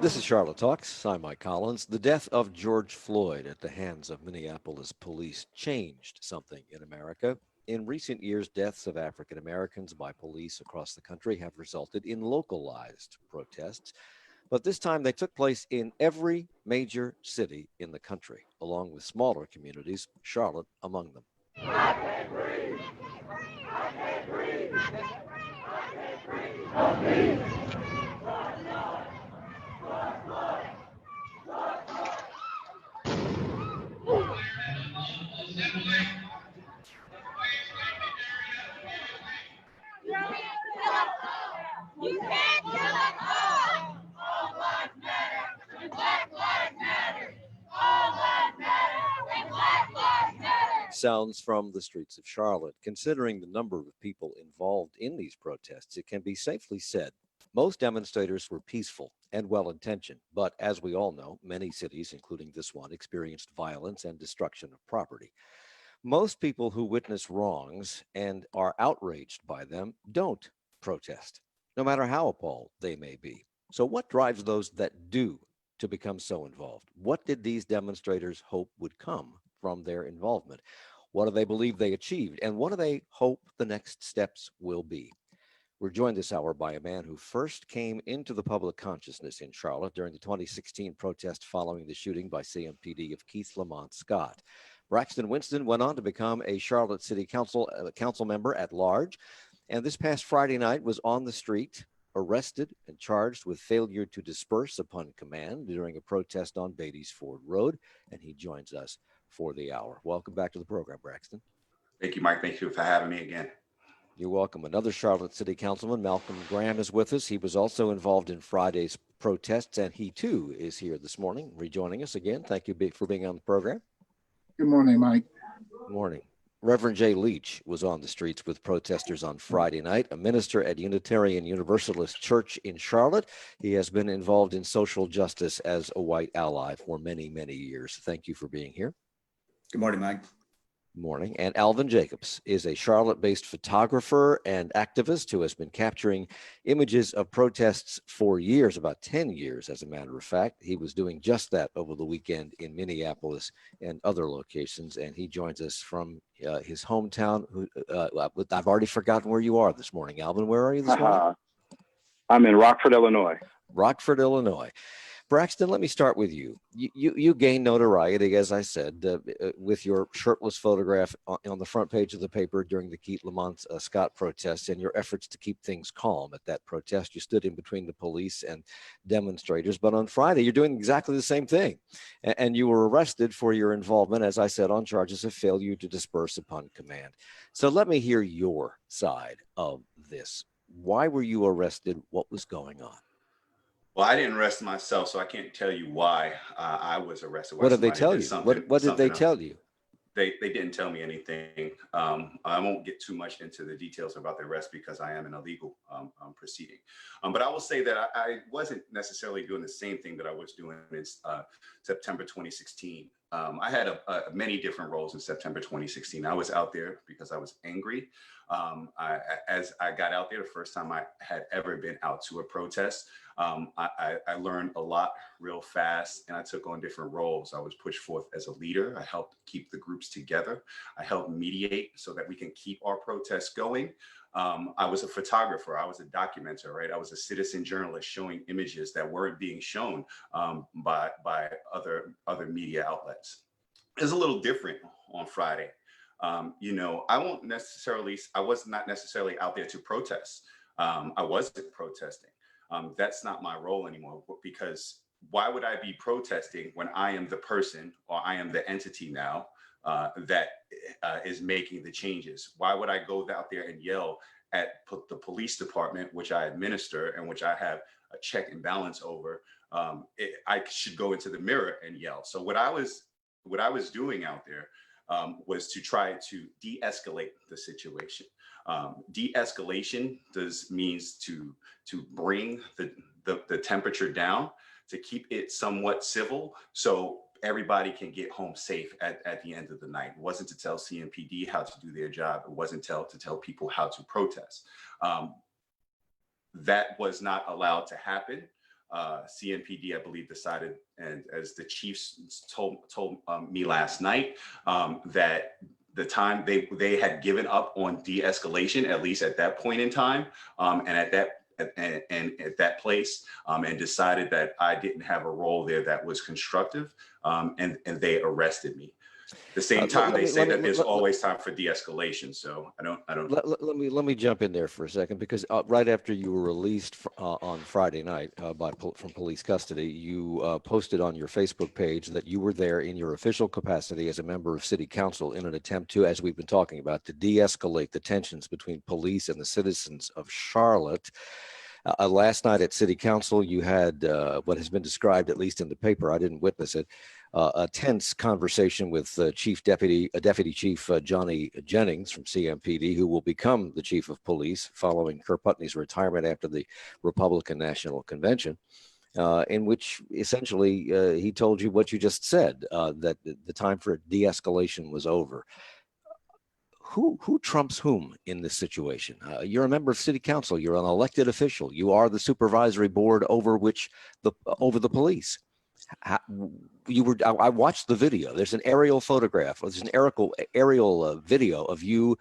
This is Charlotte Talks. I'm Mike Collins. The death of George Floyd at the hands of Minneapolis police changed something in America. In recent years, deaths of African Americans by police across the country have resulted in localized protests, but this time they took place in every major city in the country, along with smaller communities, Charlotte among them. I can't breathe. I can't breathe. I can't breathe. No peace. George Floyd. George Floyd. George Floyd. You can't kill us all. All lives matter. And Black lives matter. All lives matter. And Black lives matter. Sounds from the streets of Charlotte. Considering the number of people involved in these protests, it can be safely said most demonstrators were peaceful and well intentioned. But as we all know, many cities, including this one, experienced violence and destruction of property. Most people who witness wrongs and are outraged by them don't protest, no matter how appalled they may be. So, what drives those that do to become so involved? What did these demonstrators hope would come from their involvement? What do they believe they achieved? And what do they hope the next steps will be? We're joined this hour by a man who first came into the public consciousness in Charlotte during the 2016 protest following the shooting by CMPD of Keith Lamont Scott. Braxton Winston went on to become a Charlotte City Council member at large, and this past Friday night was on the street, arrested and charged with failure to disperse upon command during a protest on Beatty's Ford Road, and he joins us for the hour. Welcome back to the program, Braxton. Thank you, Mike. Thank you for having me again. You're welcome. Another Charlotte City Councilman, Malcolm Graham, is with us. He was also involved in Friday's protests, and he too is here this morning, rejoining us again. Thank you for being on the program. Good morning, Mike. Good morning. Reverend Jay Leach was on the streets with protesters on Friday night, a minister at Unitarian Universalist Church in Charlotte. He has been involved in social justice as a white ally for many, many years. Thank you for being here. Good morning, Mike. Morning. And Alvin Jacobs is a Charlotte-based photographer and activist who has been capturing images of protests for years, about 10 years, as a matter of fact. He was doing just that over the weekend in Minneapolis and other locations, and he joins us from his hometown. I've already forgotten where you are this morning. Alvin, where are you this morning? I'm in Rockford, Illinois. Rockford, Illinois. Braxton, let me start with you. You gained notoriety, as I said, with your shirtless photograph on the front page of the paper during the Keith Lamont Scott protests and your efforts to keep things calm at that protest. You stood in between the police and demonstrators. But on Friday, you're doing exactly the same thing. And you were arrested for your involvement, as I said, on charges of failure to disperse upon command. So let me hear your side of this. Why were you arrested? What was going on? Well, I didn't arrest myself, so I can't tell you why I was arrested. What did they tell you? What did they tell you? They didn't tell me anything. I won't get too much into the details about the arrest because I am in a legal proceeding. But I will say that I wasn't necessarily doing the same thing that I was doing in September 2016. I had many different roles in September 2016. I was out there because I was angry. As I got out there, the first time I had ever been out to a protest, I learned a lot real fast, and I took on different roles. I was pushed forth as a leader. I helped keep the groups together. I helped mediate so that we can keep our protests going. I was a photographer. I was a documenter, right? I was a citizen journalist showing images that weren't being shown by other media outlets. It was a little different on Friday. I was not necessarily out there to protest. I wasn't protesting. That's not my role anymore, because why would I be protesting when I am the person, or I am the entity now that is making the changes? Why would I go out there and yell at the police department, which I administer and which I have a check and balance over? I should go into the mirror and yell. So what I was doing out there was to try to de-escalate the situation. De-escalation means to bring the temperature down, to keep it somewhat civil, so everybody can get home safe at the end of the night. It wasn't to tell CMPD how to do their job. It wasn't to tell people how to protest. That was not allowed to happen. CNPD, I believe, decided, and as the chiefs told me last night, that the time they had given up on de-escalation, at least at that point in time, and at that place, and decided that I didn't have a role there that was constructive, and they arrested me. At the same time, they say that there's always time for de-escalation. So I don't. Let me jump in there for a second, because right after you were released on Friday night from police custody, you posted on your Facebook page that you were there in your official capacity as a member of City Council in an attempt to, as we've been talking about, to de-escalate the tensions between police and the citizens of Charlotte. Last night at City Council, you had what has been described, at least in the paper, I didn't witness it, a tense conversation with Deputy Chief Johnny Jennings from CMPD, who will become the chief of police following Kerr Putney's retirement after the Republican National Convention, in which essentially he told you what you just said, that the time for de-escalation was over. Who trumps whom in this situation? You're a member of City Council. You're an elected official. You are the supervisory board over the police. I watched the video. There's an aerial photograph. There's an aerial video of you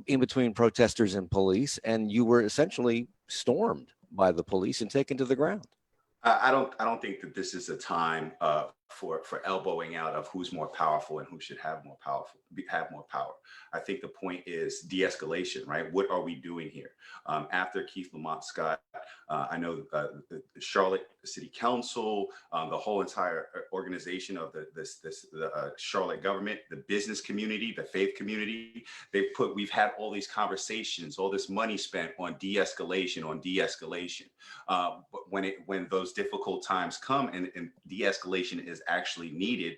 in between protesters and police, and you were essentially stormed by the police and taken to the ground. I don't think that this is a time for elbowing out of who's more powerful and who should have more power. I think the point is de-escalation, right? What are we doing here? After Keith Lamont Scott, I know the Charlotte City Council, the whole entire organization of the Charlotte government, the business community, the faith community, we've had all these conversations, all this money spent on de-escalation. But when those difficult times come and de-escalation is actually needed,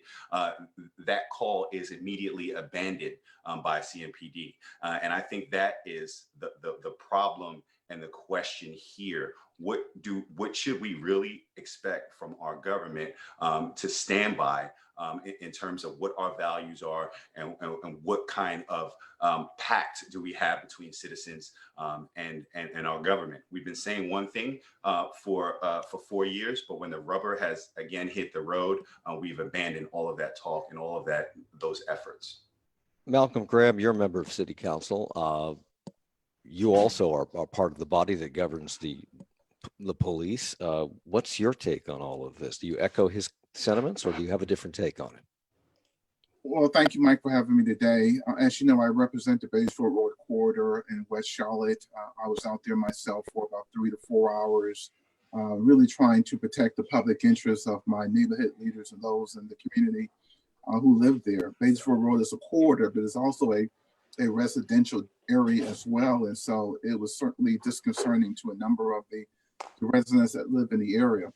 that call is immediately abandoned by CMPD. And I think that is the problem and the question here. What should we really expect from our government to stand by in terms of what our values are and what kind of pact do we have between citizens and our government? We've been saying one thing for 4 years, but when the rubber has again hit the road, we've abandoned all of that talk and all of those efforts. Malcolm Graham, you're a member of City Council. You also are part of the body that governs the police. What's your take on all of this? Do you echo his sentiments, or do you have a different take on it? Well, thank you, Mike, for having me today. As you know, I represent the Batesville Road corridor in West Charlotte. I was out there myself for about 3 to 4 hours, really trying to protect the public interest of my neighborhood leaders and those in the community who live there. Batesville Road is a corridor, but it's also a residential area as well. And so it was certainly disconcerting to a number of the residents that live in the area.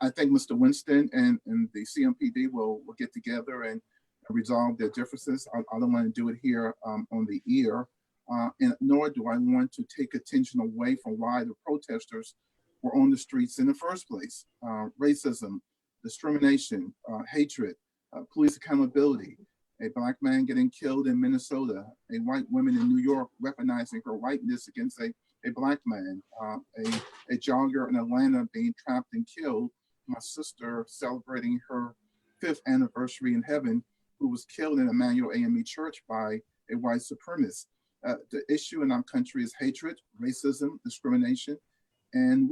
I think Mr. Winston and the CMPD will get together and resolve their differences. I don't want to do it here on the ear, and nor do I want to take attention away from why the protesters were on the streets in the first place. Racism, discrimination, hatred, police accountability, a Black man getting killed in Minnesota, a white woman in New York weaponizing her whiteness against a Black man, a jogger in Atlanta being trapped and killed, my sister celebrating her 5th anniversary in heaven, who was killed in Emmanuel AME Church by a white supremacist. The issue in our country is hatred, racism, discrimination. And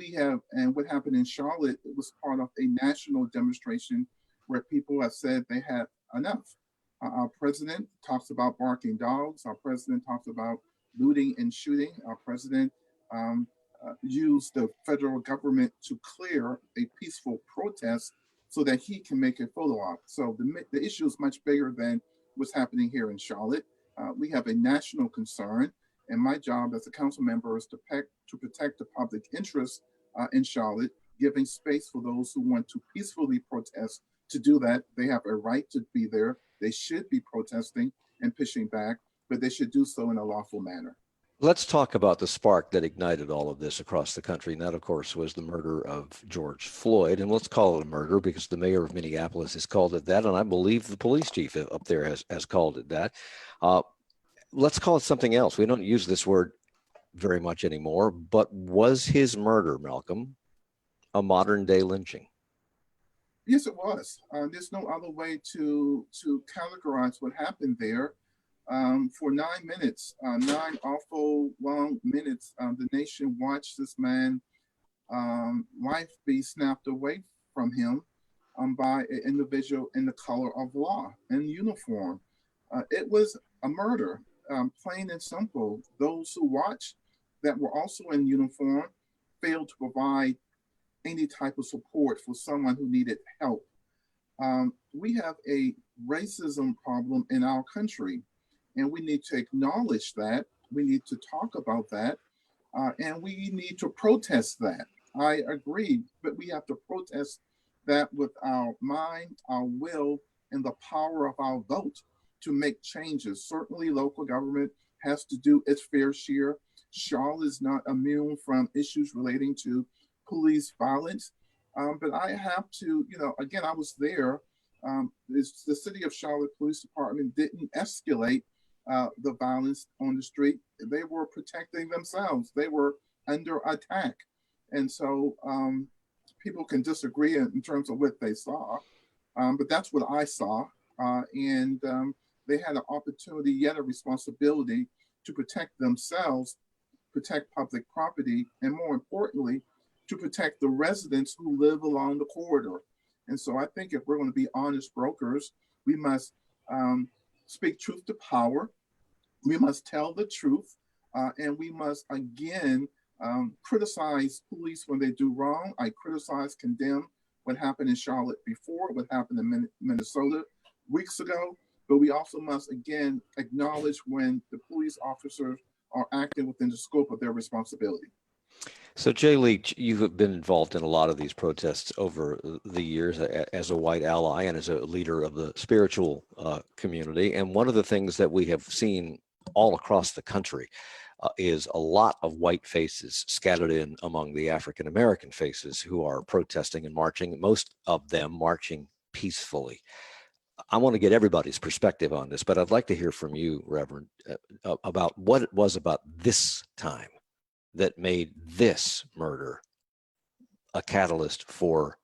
what happened in Charlotte, it was part of a national demonstration where people have said they had enough. Our president talks about barking dogs. Our president talks about looting and shooting. Our president used the federal government to clear a peaceful protest so that he can make a photo op. So the issue is much bigger than what's happening here in Charlotte. We have a national concern, and my job as a council member is to protect the public interest in Charlotte, giving space for those who want to peacefully protest. To do that, they have a right to be there. They should be protesting and pushing back, but they should do so in a lawful manner. Let's talk about the spark that ignited all of this across the country. And that, of course, was the murder of George Floyd. And let's call it a murder because the mayor of Minneapolis has called it that. And I believe the police chief up there has called it that. Let's call it something else. We don't use this word very much anymore. But was his murder, Malcolm, a modern day lynching. Yes, it was. There's no other way to categorize what happened there. For 9 minutes, 9 awful long minutes, the nation watched this man life be snapped away from him by an individual in the color of law in uniform. It was a murder, plain and simple. Those who watched that were also in uniform failed to provide any type of support for someone who needed help. We have a racism problem in our country, and we need to acknowledge that. We need to talk about that, and we need to protest that. I agree, but we have to protest that with our mind, our will, and the power of our vote to make changes. Certainly, local government has to do its fair share. Charlotte is not immune from issues relating to police violence. But I have to, again, I was there. The city of Charlotte Police Department didn't escalate the violence on the street. They were protecting themselves. They were under attack. And so people can disagree in terms of what they saw, but that's what I saw. And they had an opportunity, yet a responsibility to protect themselves, protect public property, and more importantly, to protect the residents who live along the corridor. And so I think if we're going to be honest brokers, we must speak truth to power. We must tell the truth. And we must, again, criticize police when they do wrong. I criticize, condemn what happened in Charlotte before, what happened in Minnesota weeks ago. But we also must, again, acknowledge when the police officers are acting within the scope of their responsibility. So, Jay Lee, you have been involved in a lot of these protests over the years as a white ally and as a leader of the spiritual community. And one of the things that we have seen all across the country is a lot of white faces scattered in among the African American faces who are protesting and marching, most of them marching peacefully. I want to get everybody's perspective on this, but I'd like to hear from you, Reverend, about what it was about this time that made this murder a catalyst for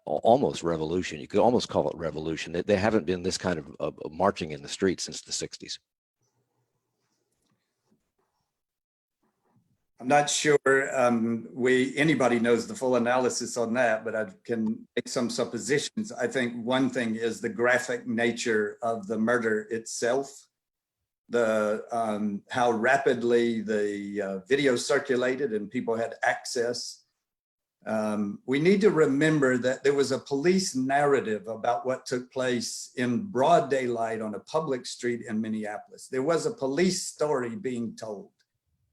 almost revolution. You could almost call it revolution. There haven't been this kind of marching in the streets since the 60s. I'm not sure anybody knows the full analysis on that, but I can make some suppositions. I think one thing is the graphic nature of the murder itself, the how rapidly the video circulated and people had access. We need to remember that there was a police narrative about what took place in broad daylight on a public street in Minneapolis. There was a police story being told.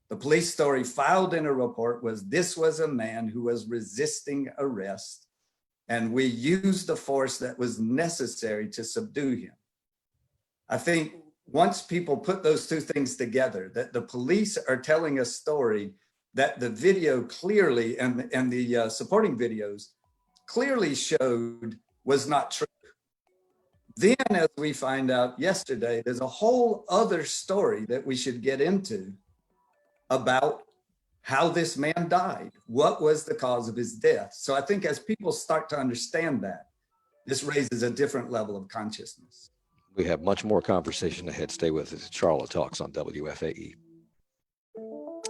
The police story filed in a report was this was a man who was resisting arrest, and we used the force that was necessary to subdue him. I think once people put those two things together, that the police are telling a story that the video clearly and the supporting videos clearly showed was not true. Then, as we find out yesterday, there's a whole other story that we should get into about how this man died. What was the cause of his death? So I think as people start to understand that, this raises a different level of consciousness. We have much more conversation ahead. Stay with us. Charlotte Talks on WFAE.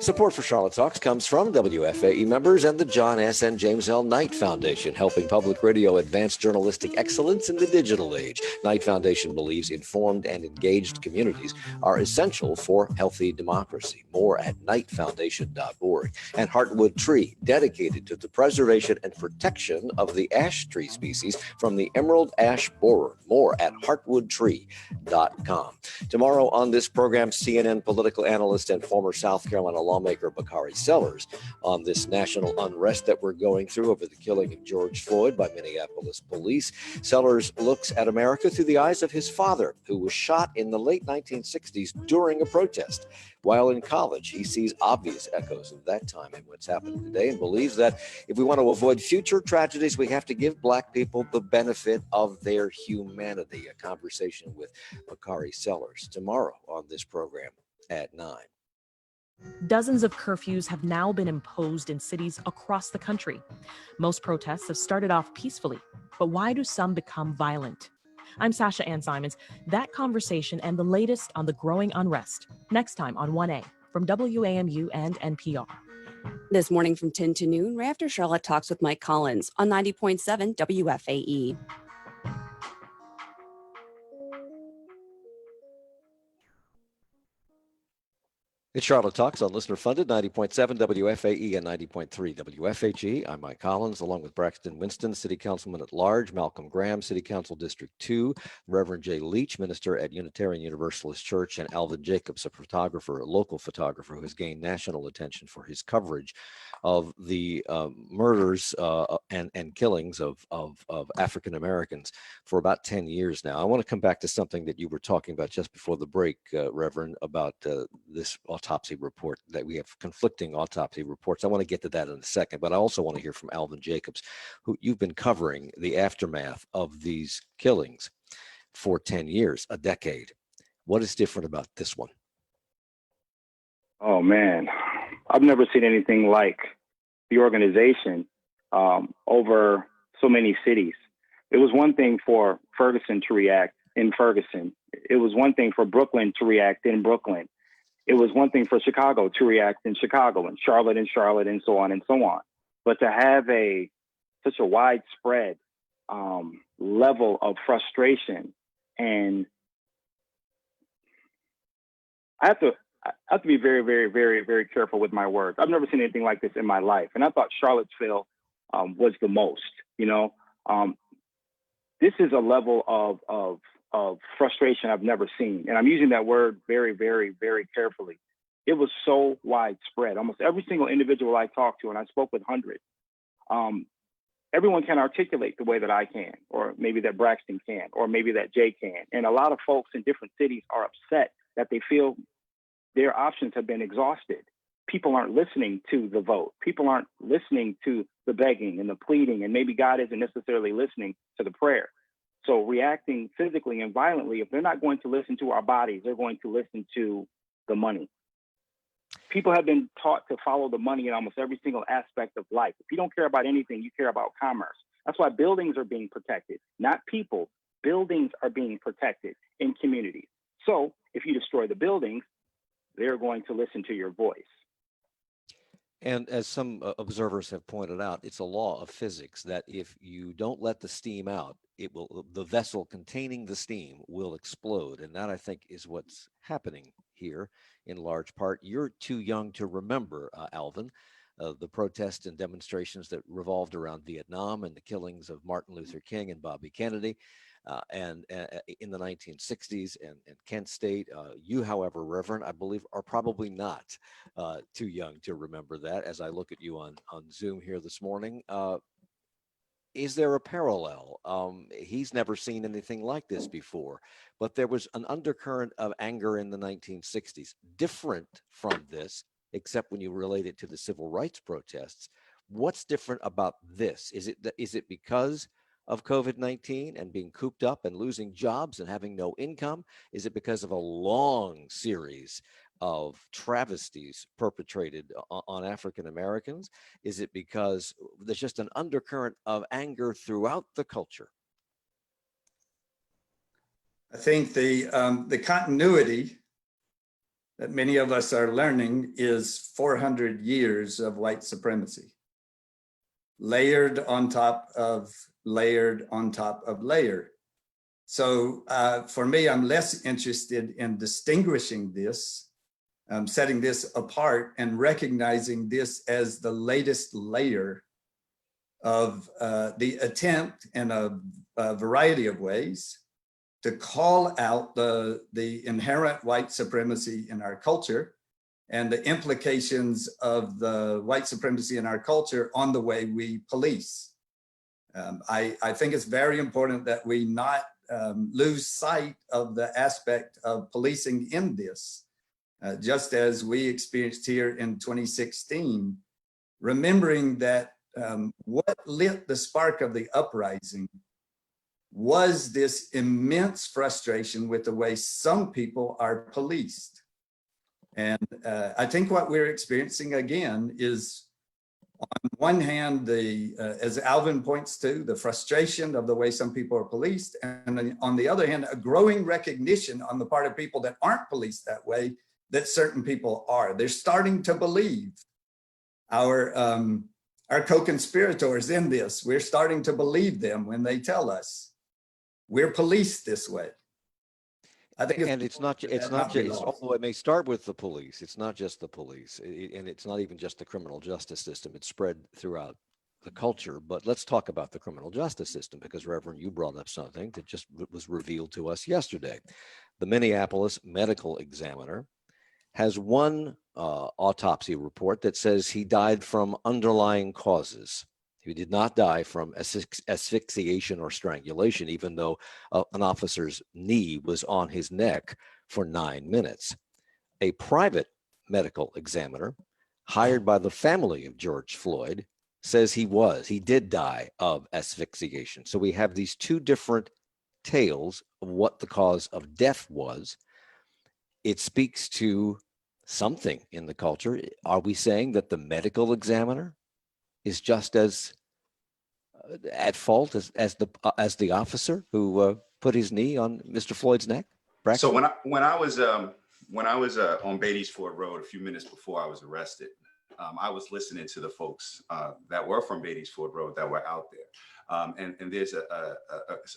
Support for Charlotte Talks comes from WFAE members and the John S. and James L. Knight Foundation, helping public radio advance journalistic excellence in the digital age. Knight Foundation believes informed and engaged communities are essential for healthy democracy. More at knightfoundation.org. And Heartwood Tree, dedicated to the preservation and protection of the ash tree species from the emerald ash borer. More at heartwoodtree.com. Tomorrow on this program, CNN political analyst and former South Carolina lawmaker Bakari Sellers on this national unrest that we're going through over the killing of George Floyd by Minneapolis police. Sellers looks at America through the eyes of his father, who was shot in the late 1960s during a protest. While in college, he sees obvious echoes of that time in what's happening today and believes that if we want to avoid future tragedies, we have to give Black people the benefit of their humanity. A conversation with Bakari Sellers tomorrow on this program at 9. Dozens of curfews have now been imposed in cities across the country. Most protests have started off peacefully, but why do some become violent? I'm Sasha Ann Simons. That conversation and the latest on the growing unrest, next time on 1A from WAMU and NPR. This morning from 10 to noon, right after Charlotte talks with Mike Collins on 90.7 WFAE. It's Charlotte Talks on listener funded 90.7 WFAE and 90.3 WFHE. I'm Mike Collins, along with Braxton Winston, City Councilman at Large, Malcolm Graham, City Council District 2, Reverend Jay Leach, Minister at Unitarian Universalist Church, and Alvin Jacobs, a photographer, a local photographer who has gained national attention for his coverage of the murders and killings of African Americans for about 10 years now. I want to come back to something that you were talking about just before the break, Reverend, about this autopsy report, that we have conflicting autopsy reports. I want to get to that in a second, but I also want to hear from Alvin Jacobs, who you've been covering the aftermath of these killings for 10 years, a decade. What is different about this one? Oh man, I've never seen anything like the organization over so many cities. It was one thing for Ferguson to react in Ferguson. It was one thing for Brooklyn to react in Brooklyn. It was one thing for Chicago to react in Chicago, and Charlotte, and so on and so on. But to have such a widespread level of frustration, and I have to be very, very, very, very careful with my words. I've never seen anything like this in my life, and I thought Charlottesville was the most. This is a level of frustration I've never seen. And I'm using that word very, very, very carefully. It was so widespread. Almost every single individual I talked to, and I spoke with hundreds, everyone can articulate the way that I can, or maybe that Braxton can, or maybe that Jay can. And a lot of folks in different cities are upset that they feel their options have been exhausted. People aren't listening to the vote. People aren't listening to the begging and the pleading, and maybe God isn't necessarily listening to the prayer. So reacting physically and violently, if they're not going to listen to our bodies, they're going to listen to the money. People have been taught to follow the money in almost every single aspect of life. If you don't care about anything, you care about commerce. That's why buildings are being protected, not people. Buildings are being protected in communities. So if you destroy the buildings, they're going to listen to your voice. And as some observers have pointed out, it's a law of physics that if you don't let the steam out, the vessel containing the steam will explode. And that, I think, is what's happening here in large part. You're too young to remember, Alvin, the protests and demonstrations that revolved around Vietnam and the killings of Martin Luther King and Bobby Kennedy. And in the 1960s and Kent State. You, however, Reverend, I believe, are probably not too young to remember that. As I look at you on Zoom here this morning, is there a parallel? He's never seen anything like this before, but there was an undercurrent of anger in the 1960s, different from this, except when you relate it to the civil rights protests. What's different about this? Is it because of COVID-19 and being cooped up and losing jobs and having no income? Is it because of a long series of travesties perpetrated on African Americans? Is it because there's just an undercurrent of anger throughout the culture? I think the continuity that many of us are learning is 400 years of white supremacy, layered on top of layered on top of layer. So for me, I'm less interested in distinguishing this, setting this apart and recognizing this as the latest layer of the attempt in a variety of ways to call out the inherent white supremacy in our culture and the implications of the white supremacy in our culture on the way we police. I think it's very important that we not lose sight of the aspect of policing in this, just as we experienced here in 2016, remembering that what lit the spark of the uprising was this immense frustration with the way some people are policed. And I think what we're experiencing again is, on one hand, as Alvin points to, the frustration of the way some people are policed, and then on the other hand, a growing recognition on the part of people that aren't policed that way that certain people are. They're starting to believe our co-conspirators in this. We're starting to believe them when they tell us we're policed this way. I think And it's not just, although it may start with the police, it's not just the police, and it's not even just the criminal justice system. It's spread throughout the culture. But let's talk about the criminal justice system, because Reverend, you brought up something that just was revealed to us yesterday. The Minneapolis medical examiner has one autopsy report that says he died from underlying causes. He did not die from asphyxiation or strangulation, even though an officer's knee was on his neck for 9 minutes. A private medical examiner hired by the family of George Floyd says he did die of asphyxiation. So we have these two different tales of what the cause of death was. It speaks to something in the culture. Are we saying that the medical examiner is just as at fault as the officer who put his knee on Mr. Floyd's neck? Braxton? So when I was on Beatty's Ford Road a few minutes before I was arrested, I was listening to the folks that were from Beatty's Ford Road that were out there, and there's a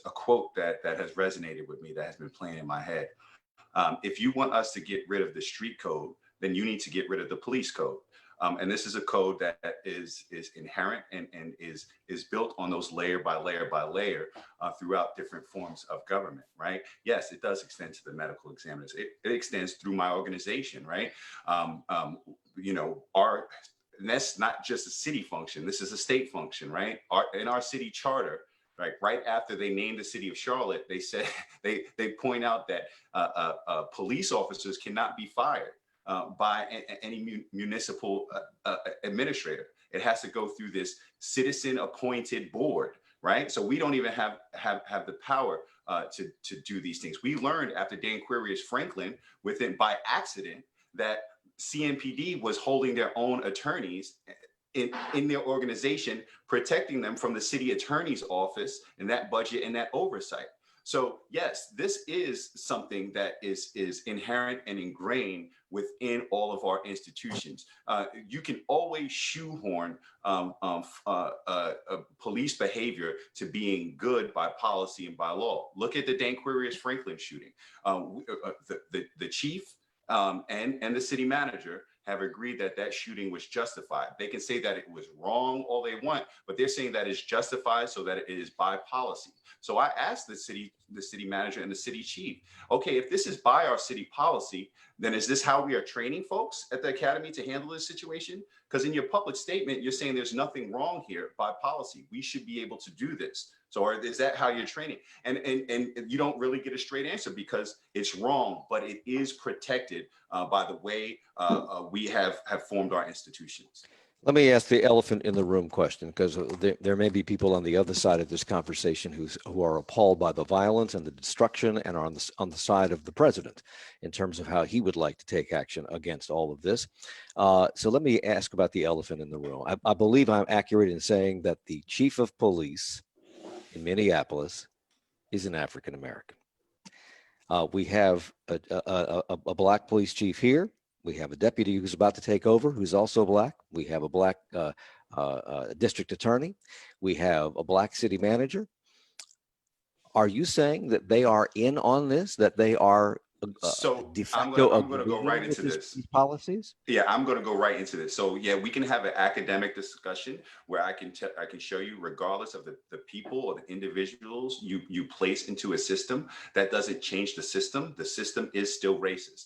quote that has resonated with me, that has been playing in my head. If you want us to get rid of the street code, then you need to get rid of the police code. And this is a code that is inherent and is built on those layer by layer by layer throughout different forms of government, right? Yes, it does extend to the medical examiners. It extends through my organization, right? You know, and that's not just a city function. This is a state function, right? In our city charter, right after they named the city of Charlotte, they said they point out that police officers cannot be fired by any municipal administrator. It has to go through this citizen appointed board, right? So we don't even have the power to do these things. We learned after Dan Quirius Franklin, by accident, that CMPD was holding their own attorneys in their organization, protecting them from the city attorney's office and that budget and that oversight. So yes, this is something that is inherent and ingrained within all of our institutions. You can always shoehorn police behavior to being good by policy and by law. Look at the Dan Quirius Franklin shooting. The chief and the city manager have agreed that that shooting was justified. They can say that it was wrong all they want, but they're saying that it's justified so that it is by policy. So I asked the city manager and the city chief, okay, if this is by our city policy, then is this how we are training folks at the academy to handle this situation? Because in your public statement, you're saying there's nothing wrong here by policy. We should be able to do this. So or is that how you're training? And you don't really get a straight answer because it's wrong, but it is protected by the way we have formed our institutions. Let me ask the elephant in the room question, because there may be people on the other side of this conversation who are appalled by the violence and the destruction and are on the side of the president in terms of how he would like to take action against all of this. So let me ask about the elephant in the room. I believe I'm accurate in saying that the chief of police in Minneapolis is an African American. We have a black police chief here. We have a deputy who's about to take over, who's also black. We have a black district attorney. We have a black city manager. Are you saying that they are in on this, that they are so de facto I'm going to go right into these policies? Yeah, I'm going to go right into this. So yeah, we can have an academic discussion where I can show you, regardless of the people or the individuals you place into a system, that doesn't change the system. The system is still racist.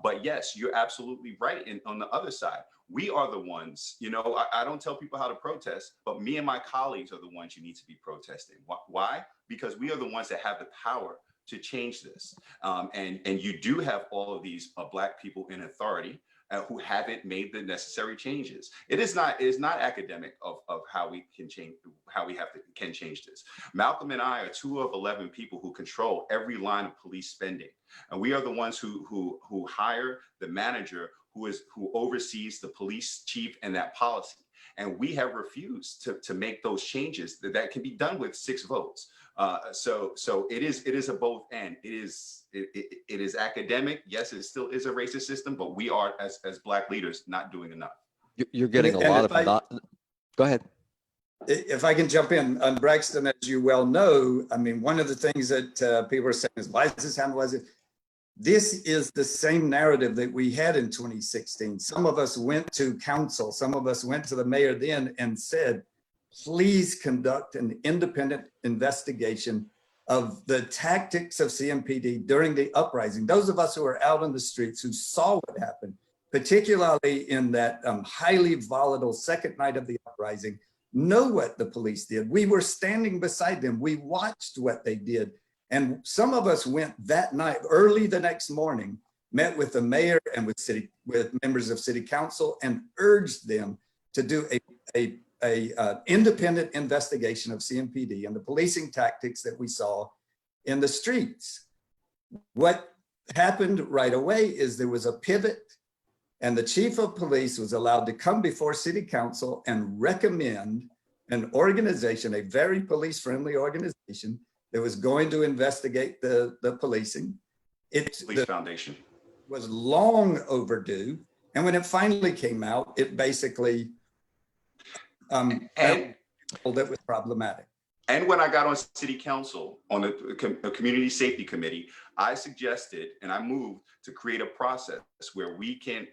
But yes, you're absolutely right. And on the other side, we are the ones, you know, I don't tell people how to protest, but me and my colleagues are the ones you need to be protesting. Why? Because we are the ones that have the power to change this. And you do have all of these black people in authority who haven't made the necessary changes. It is not academic of how we can change, can change this. Malcolm and I are 2 of 11 people who control every line of police spending. And we are the ones who hire the manager who oversees the police chief and that policy. And we have refused to make those changes that can be done with 6 votes. So it is a both and. It is academic. Yes, it still is a racist system, but we are as Black leaders not doing enough. You're getting a And lot if of not. Go ahead. If I can jump in, Braxton, as you well know, I mean, one of the things that people are saying is, why is this happening? Why is it? This is the same narrative that we had in 2016. Some of us went to council, some of us went to the mayor then and said, please conduct an independent investigation of the tactics of CMPD during the uprising. Those of us who were out on the streets who saw what happened, particularly in that highly volatile second night of the uprising, know what the police did. We were standing beside them. We watched what they did. And some of us went that night, early the next morning, met with the mayor and with members of city council and urged them to do a independent investigation of CMPD and the policing tactics that we saw in the streets. What happened right away is there was a pivot, and the chief of police was allowed to come before city council and recommend an organization, a very police-friendly organization that was going to investigate the policing. Police Foundation was long overdue. And when it finally came out, it basically that was problematic. And when I got on city council on the community safety committee, I suggested and I moved to create a process where we can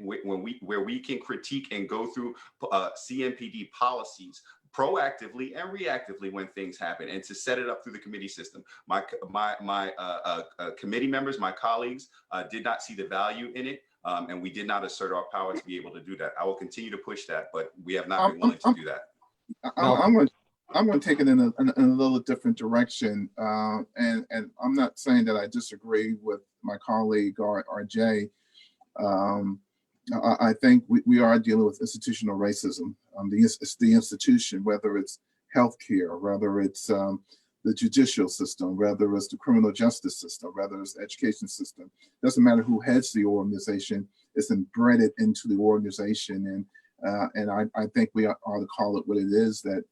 critique and go through CMPD policies proactively and reactively when things happen, and to set it up through the committee system. My committee members, my colleagues, did not see the value in it, and we did not assert our power to be able to do that. I will continue to push that, but we have not been willing to do that. I'm going to take it in a little different direction, and I'm not saying that I disagree with my colleague RJ. I think we are dealing with institutional racism. It's the institution, whether it's healthcare, whether it's the judicial system, whether it's the criminal justice system, whether it's the education system. Doesn't matter who heads the organization; it's embedded into the organization, and I think we ought to call it what it is. That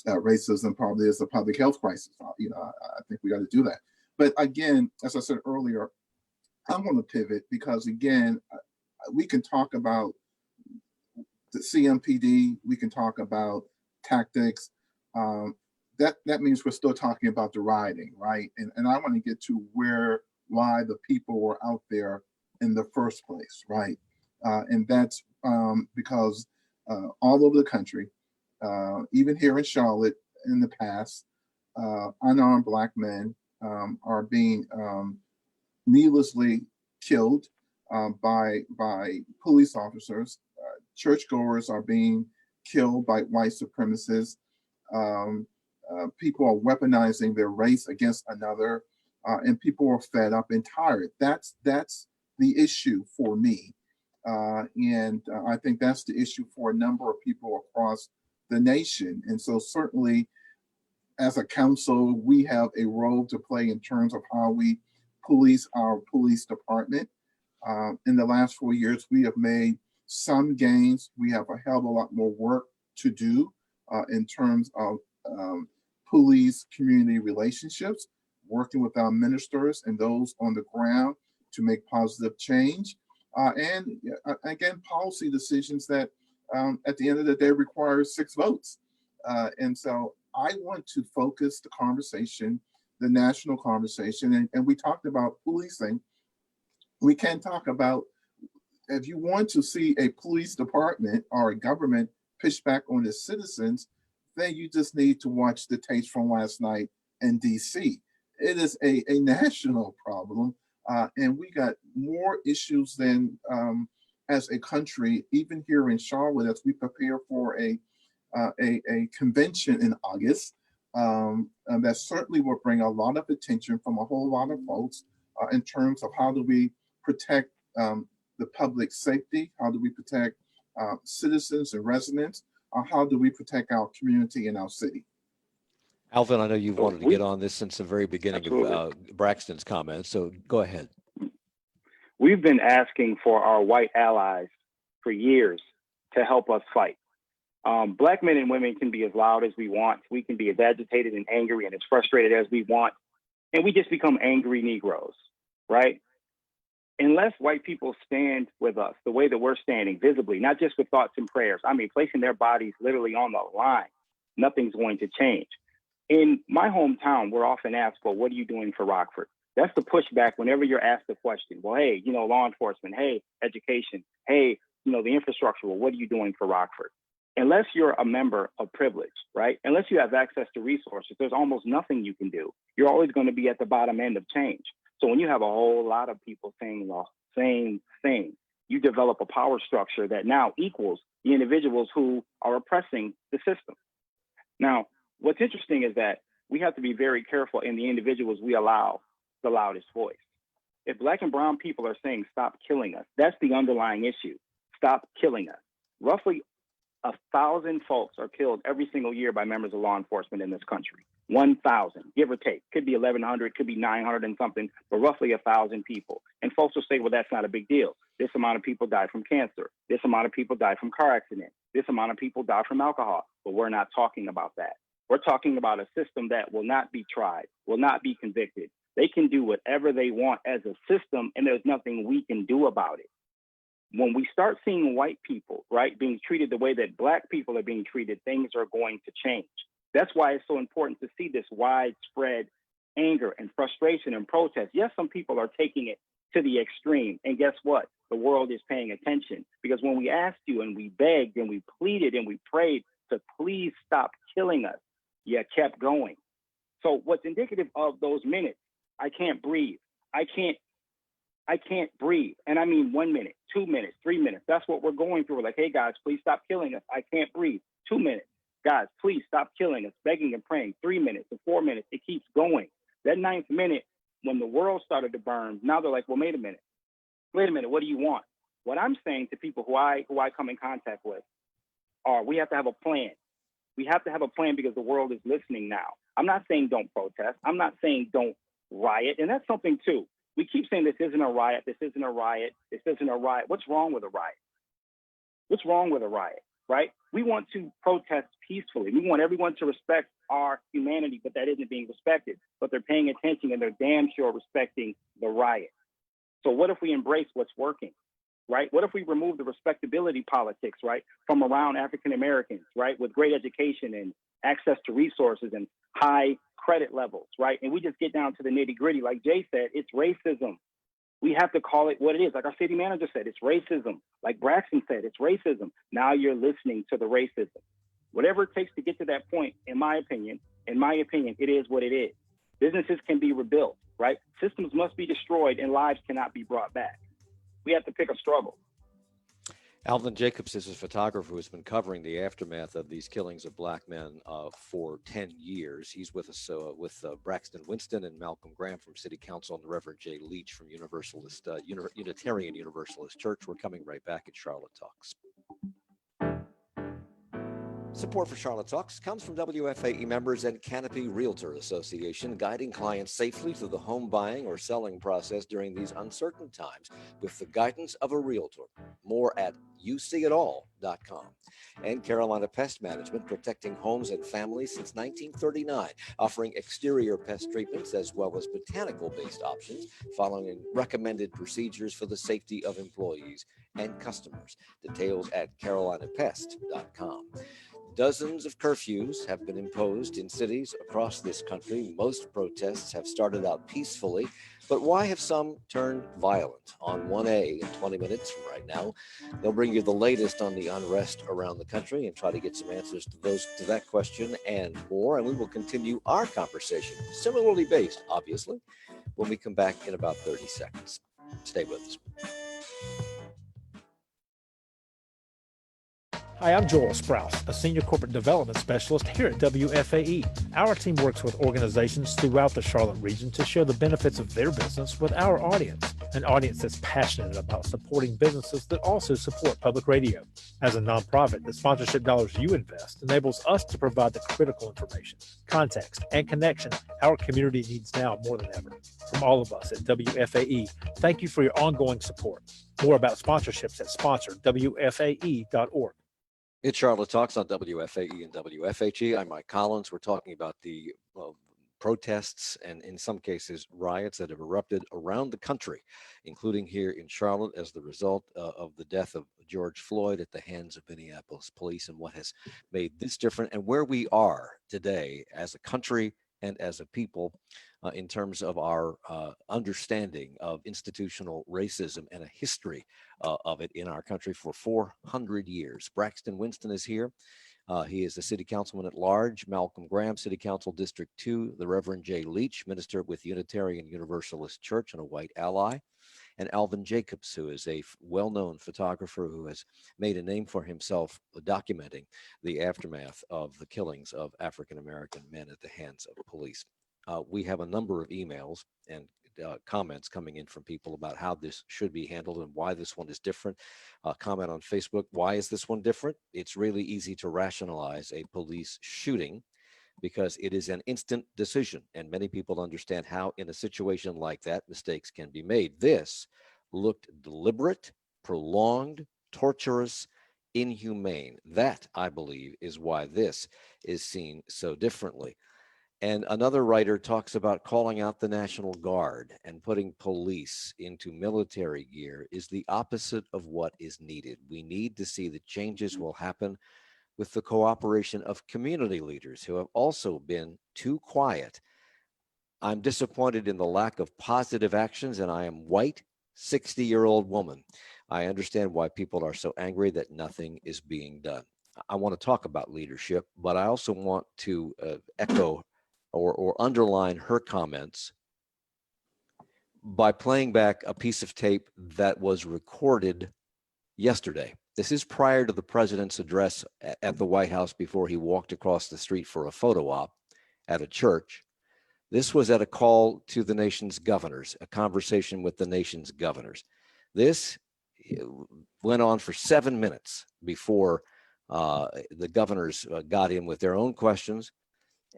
racism probably is a public health crisis. I think we got to do that. But again, as I said earlier, I'm going to pivot because again, we can talk about the CMPD, we can talk about tactics. That means we're still talking about the rioting, right? And I want to get to why the people were out there in the first place, right? And that's because all over the country, even here in Charlotte in the past, unarmed Black men are being needlessly killed by police officers. Churchgoers are being killed by white supremacists. People are weaponizing their race against another, and people are fed up and tired. That's the issue for me, and I think that's the issue for a number of people across the nation. And so certainly, as a council, we have a role to play in terms of how we police our police department. In the last 4 years, we have made some gains. We have a hell of a lot more work to do in terms of police community relationships, working with our ministers and those on the ground to make positive change. And again, policy decisions that at the end of the day require 6 votes. And so I want to focus the conversation, the national conversation, and we talked about policing. We can talk about, if you want to see a police department or a government push back on its citizens, then you just need to watch the tapes from last night in DC. It is a national problem, and we got more issues than as a country, even here in Charlotte, as we prepare for a convention in August, that certainly will bring a lot of attention from a whole lot of folks in terms of how do we protect the the public safety? How do we protect citizens and residents? How do we protect our community and our city? Alvin, I know you've So wanted to get on this since the very beginning of Absolutely. Braxton's comments, so go ahead. We've been asking for our white allies for years to help us fight. Black men and women can be as loud as we want. We can be as agitated and angry and as frustrated as we want. And we just become angry Negroes, right? Unless white people stand with us the way that we're standing visibly, not just with thoughts and prayers, I mean, placing their bodies literally on the line, nothing's going to change. In my hometown, we're often asked, well, what are you doing for Rockford? That's the pushback whenever you're asked the question. Well, hey, law enforcement, hey, education, hey, the infrastructure, well, what are you doing for Rockford? Unless you're a member of privilege, right? Unless you have access to resources, there's almost nothing you can do. You're always going to be at the bottom end of change. So when you have a whole lot of people saying the same thing, you develop a power structure that now equals the individuals who are oppressing the system. Now, what's interesting is that we have to be very careful in the individuals we allow the loudest voice. If Black and brown people are saying, stop killing us, that's the underlying issue. Stop killing us. Roughly 1,000 folks are killed every single year by members of law enforcement in this country. 1,000, give or take. Could be 1,100, could be 900 and something, but roughly 1,000 people. And folks will say, well, that's not a big deal. This amount of people die from cancer. This amount of people die from car accident. This amount of people die from alcohol. But we're not talking about that. We're talking about a system that will not be tried, will not be convicted. They can do whatever they want as a system, and there's nothing we can do about it. When we start seeing white people, right, being treated the way that Black people are being treated, things are going to change. That's why it's so important to see this widespread anger and frustration and protest. Yes, some people are taking it to the extreme. And guess what? The world is paying attention, because when we asked you and we begged and we pleaded and we prayed to please stop killing us, you kept going. So what's indicative of those minutes, I can't breathe. I can't breathe. And I mean 1 minute, 2 minutes, 3 minutes. That's what we're going through. We're like, hey guys, please stop killing us. I can't breathe. 2 minutes. Guys, please stop killing us. Begging and praying. 3 minutes and 4 minutes. It keeps going. That 9th minute, when the world started to burn, now they're like, well, wait a minute. What do you want? What I'm saying to people who I come in contact with are, we have to have a plan. We have to have a plan, because the world is listening now. I'm not saying don't protest. I'm not saying don't riot. And that's something too. We keep saying this isn't a riot. This isn't a riot. This isn't a riot. What's wrong with a riot? What's wrong with a riot, right? We want to protest peacefully. We want everyone to respect our humanity, but that isn't being respected. But they're paying attention, and they're damn sure respecting the riot. So what if we embrace what's working, right? What if we remove the respectability politics, right, from around African Americans, right, with great education and access to resources and high credit levels, right? And we just get down to the nitty gritty. Like Jay said, it's racism. We have to call it what it is. Like our city manager said, it's racism. Like Braxton said, it's racism. Now you're listening to the racism. Whatever it takes to get to that point, in my opinion, it is what it is. Businesses can be rebuilt, right? Systems must be destroyed and lives cannot be brought back. We have to pick a struggle. Alvin Jacobs is a photographer who has been covering the aftermath of these killings of Black men for 10 years. He's with us with Braxton Winston and Malcolm Graham from City Council, and the Reverend Jay Leach from Unitarian Universalist Church. We're coming right back at Charlotte Talks. Support for Charlotte Talks comes from WFAE members and Canopy Realtor Association, guiding clients safely through the home buying or selling process during these uncertain times with the guidance of a realtor. More at youseeitall.com. And Carolina Pest Management, protecting homes and families since 1939, offering exterior pest treatments as well as botanical-based options, following recommended procedures for the safety of employees and customers. Details at carolinapest.com. Dozens of curfews have been imposed in cities across this country. Most protests have started out peacefully, but why have some turned violent? On 1A in 20 minutes from right now, they'll bring you the latest on the unrest around the country and try to get some answers to that question and more. And we will continue our conversation, similarly based, obviously, when we come back in about 30 seconds. Stay with us. Hi, I'm Joel Sprouse, a Senior Corporate Development Specialist here at WFAE. Our team works with organizations throughout the Charlotte region to share the benefits of their business with our audience. an audience that's passionate about supporting businesses that also support public radio. As a nonprofit, the sponsorship dollars you invest enables us to provide the critical information, context, and connection our community needs now more than ever. From all of us at WFAE, thank you for your ongoing support. More about sponsorships at sponsor.wfae.org. It's Charlotte Talks on WFAE and WFHE. I'm Mike Collins. We're talking about the protests and in some cases riots that have erupted around the country, including here in Charlotte as the result of the death of George Floyd at the hands of Minneapolis police, and what has made this different and where we are today as a country and as a people in terms of our understanding of institutional racism and a history of it in our country for 400 years. Braxton Winston is here. He is the city councilman at large. Malcolm Graham, City Council District 2. The Reverend Jay Leach, minister with Unitarian Universalist Church and a white ally. And Alvin Jacobs, who is a well-known photographer who has made a name for himself documenting the aftermath of the killings of African-American men at the hands of police. We have a number of emails and comments coming in from people about how this should be handled and why this one is different. Comment on Facebook, why is this one different? It's really easy to rationalize a police shooting because it is an instant decision, and many people understand how in a situation like that mistakes can be made. This looked deliberate, prolonged, torturous, inhumane. That, I believe, is why this is seen so differently. And another writer talks about calling out the National Guard and putting police into military gear is the opposite of what is needed. We need to see that changes will happen with the cooperation of community leaders who have also been too quiet. I'm disappointed in the lack of positive actions, and I am white, 60-year-old woman. I understand why people are so angry that nothing is being done. I want to talk about leadership, but I also want to echo or underline her comments by playing back a piece of tape that was recorded yesterday. This is prior to the president's address at the White House before he walked across the street for a photo op at a church. This was at a call to the nation's governors, a conversation with the nation's governors. This went on for 7 minutes before the governors got in with their own questions.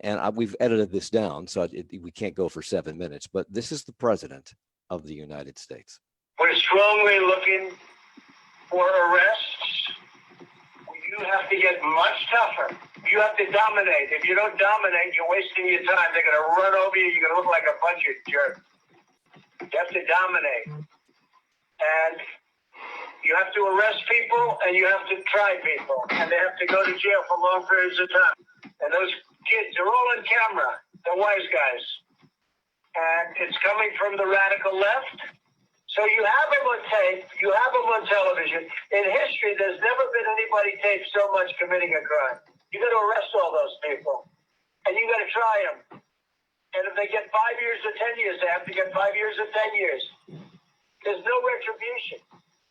And we've edited this down, so we can't go for 7 minutes, but this is the president of the United States. We're strongly looking for arrests. You have to get much tougher. You have to dominate. If you don't dominate, you're wasting your time. They're going to run over you. You're going to look like a bunch of jerks. You have to dominate. And you have to arrest people, and you have to try people. And they have to go to jail for long periods of time. And those kids are all on camera. They're wise guys. And it's coming from the radical left. So you have them on tape. You have them on television. In history, there's never been anybody taped so much committing a crime. You got to arrest all those people. And you got to try them. And if they get 5 years or 10 years, they have to get 5 years or 10 years. There's no retribution.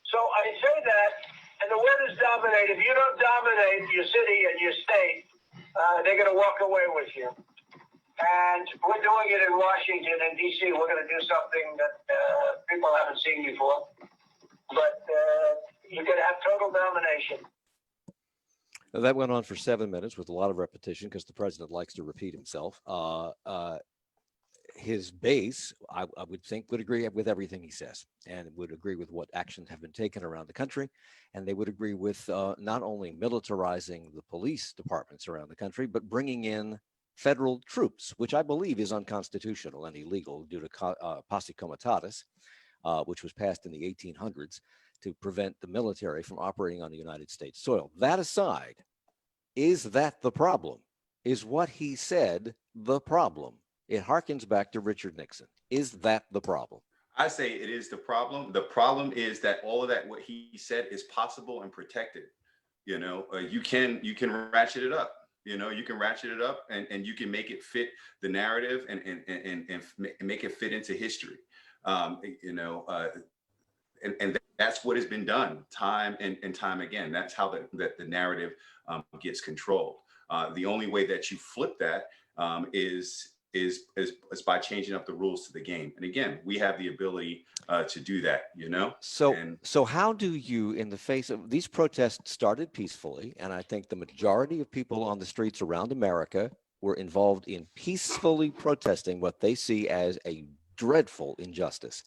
So I say that, and the winners dominate. If you don't dominate your city and your state, they're going to walk away with you. And we're doing it in Washington and D.C. We're going to do something that people haven't seen before. But you're going to have total domination. That went on for 7 minutes with a lot of repetition because the president likes to repeat himself. His base, I would think, would agree with everything he says and would agree with what actions have been taken around the country. And they would agree with not only militarizing the police departments around the country, but bringing in federal troops, which I believe is unconstitutional and illegal due to posse comitatus, which was passed in the 1800s to prevent the military from operating on the United States soil. That aside, is that the problem? Is what he said the problem? It harkens back to Richard Nixon. Is that the problem? I say it is the problem. The problem is that all of that, what he said, is possible and protected. You know, you can ratchet it up. You know, you can ratchet it up and you can make it fit the narrative and make it fit into history. And that's what has been done time and time again. That's how the narrative gets controlled. The only way that you flip that is is by changing up the rules to the game. And again, we have the ability to do that, you know? So how do you, in the face of these protests started peacefully, and I think the majority of people on the streets around America were involved in peacefully protesting what they see as a dreadful injustice.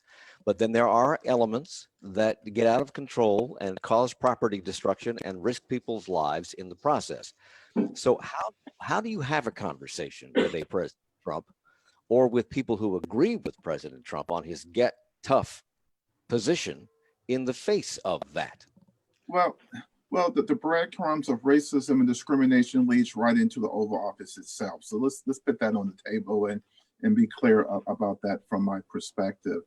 But then there are elements that get out of control and cause property destruction and risk people's lives in the process. So how do you have a conversation with a President Trump or with people who agree with President Trump on his get tough position in the face of that? Well, the breadcrumbs of racism and discrimination leads right into the Oval Office itself. So let's put that on the table and be clear about that from my perspective.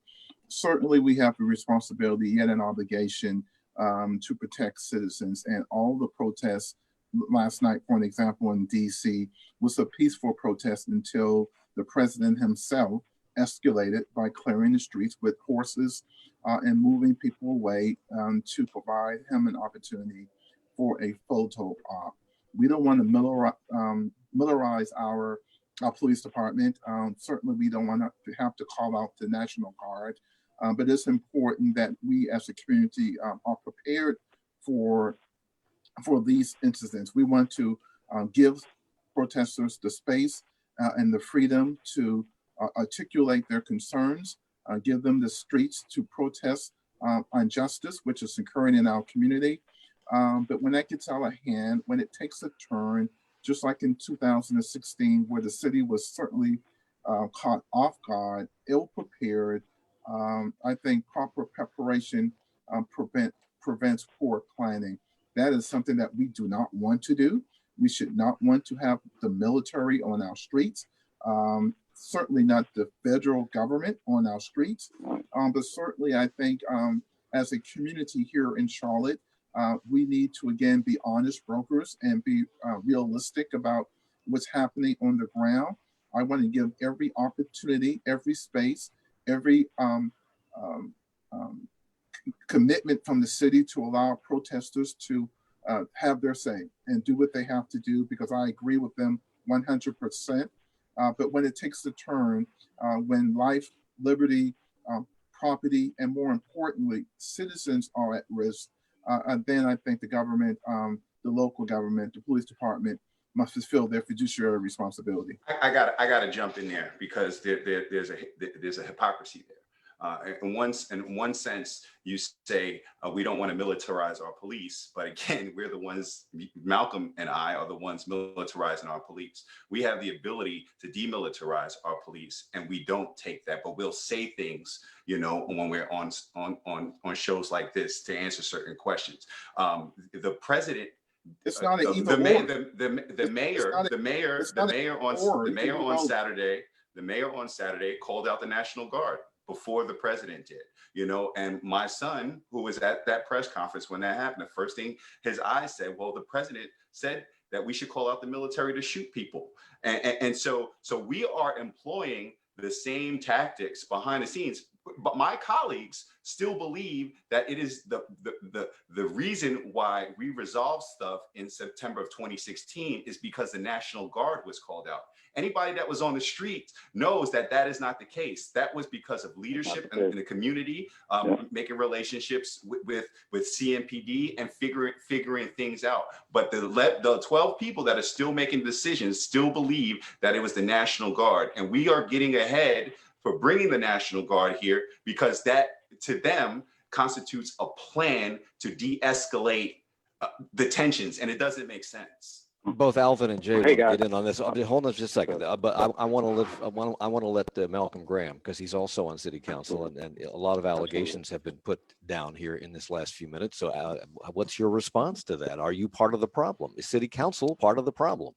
Certainly, we have a responsibility, yet an obligation to protect citizens. And all the protests last night, for an example, in DC, was a peaceful protest until the president himself escalated by clearing the streets with horses and moving people away to provide him an opportunity for a photo op. We don't want to militarize our police department. Certainly, we don't want to have to call out the National Guard, but it's important that we as a community are prepared for these incidents. We want to give protesters the space and the freedom to articulate their concerns, give them the streets to protest injustice, which is occurring in our community. But when that gets out of hand, when it takes a turn, just like in 2016, where the city was certainly caught off guard, ill-prepared, I think proper preparation prevents poor planning. That is something that we do not want to do. We should not want to have the military on our streets. Certainly not the federal government on our streets, but certainly I think as a community here in Charlotte, we need to again be honest brokers and be realistic about what's happening on the ground. I want to give every opportunity, every space, every commitment from the city to allow protesters to have their say and do what they have to do, because I agree with them 100%. But when it takes a turn, when life, liberty, property, and more importantly, citizens are at risk, then I think the government, the local government, the police department must fulfill their fiduciary responsibility. I gotta jump in there because there's a hypocrisy there. In one sense, you say we don't want to militarize our police, but again, we're the ones. Malcolm and I are the ones militarizing our police. We have the ability to demilitarize our police, and we don't take that. But we'll say things, you know, when we're on shows like this to answer certain questions. The president. It's not an the mayor on Saturday called out the National Guard before the president did, you know, and my son, who was at that press conference when that happened, the first thing his eyes said, well, the president said that we should call out the military to shoot people. And so we are employing the same tactics behind the scenes. But my colleagues still believe that it is the reason why we resolved stuff in September of 2016 is because the National Guard was called out. Anybody that was on the street knows that that is not the case. That was because of leadership in the community, making relationships with CMPD and figuring things out. But the 12 people that are still making decisions still believe that it was the National Guard, and we are getting ahead for bringing the National Guard here because that to them constitutes a plan to de-escalate the tensions, and it doesn't make sense. Both Alvin and Jay will get in on this. Hold on just a second, but I want to let Malcolm Graham, because he's also on City Council, and a lot of allegations have been put down here in this last few minutes. So, what's your response to that? Are you part of the problem? Is City Council part of the problem?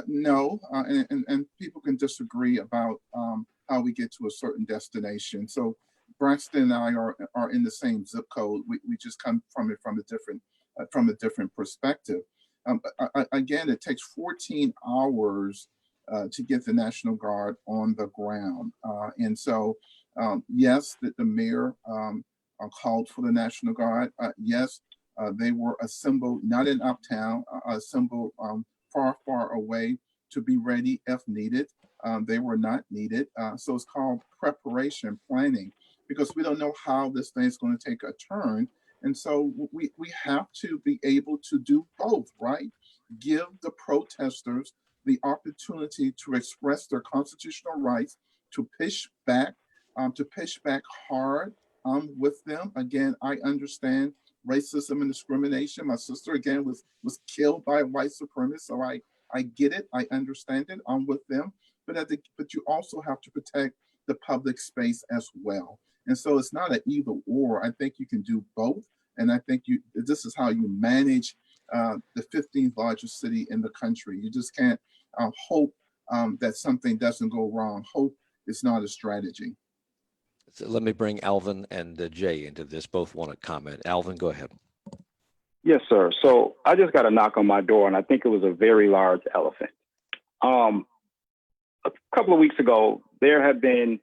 No, and people can disagree about how we get to a certain destination. So Braxton and I are in the same zip code. We just come from it from a different perspective. Again, it takes 14 hours to get the National Guard on the ground. And so, yes, the mayor called for the National Guard. Yes, they were assembled, not in Uptown, assembled far, far away to be ready if needed. They were not needed. So it's called preparation planning, because we don't know how this thing is going to take a turn. And so we have to be able to do both, right? Give the protesters the opportunity to express their constitutional rights, to push back hard with them. Again, I understand racism and discrimination. My sister, again, was killed by a white supremacist, so I get it. I understand it. I'm with them. But you also have to protect the public space as well. And so it's not an either or. I think you can do both. And I think this is how you manage the 15th largest city in the country. You just can't hope that something doesn't go wrong. Hope is not a strategy. So let me bring Alvin and Jay into this. Both want to comment. Alvin, go ahead. Yes, sir. So I just got a knock on my door, and I think it was a very large elephant. A couple of weeks ago, there have been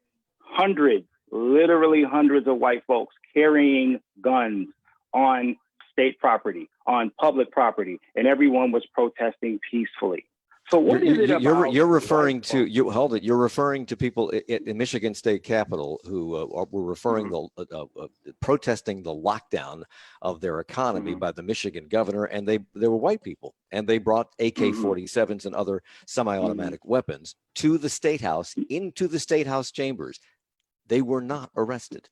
literally hundreds of white folks carrying guns on state property, on public property, and everyone was protesting peacefully. So what is it about? You're referring to You're referring to people in Michigan State Capitol who were referring protesting the lockdown of their economy by the Michigan governor, and they were white people, and they brought AK-47s and other semi-automatic weapons to the State House, into the State House chambers. They were not arrested.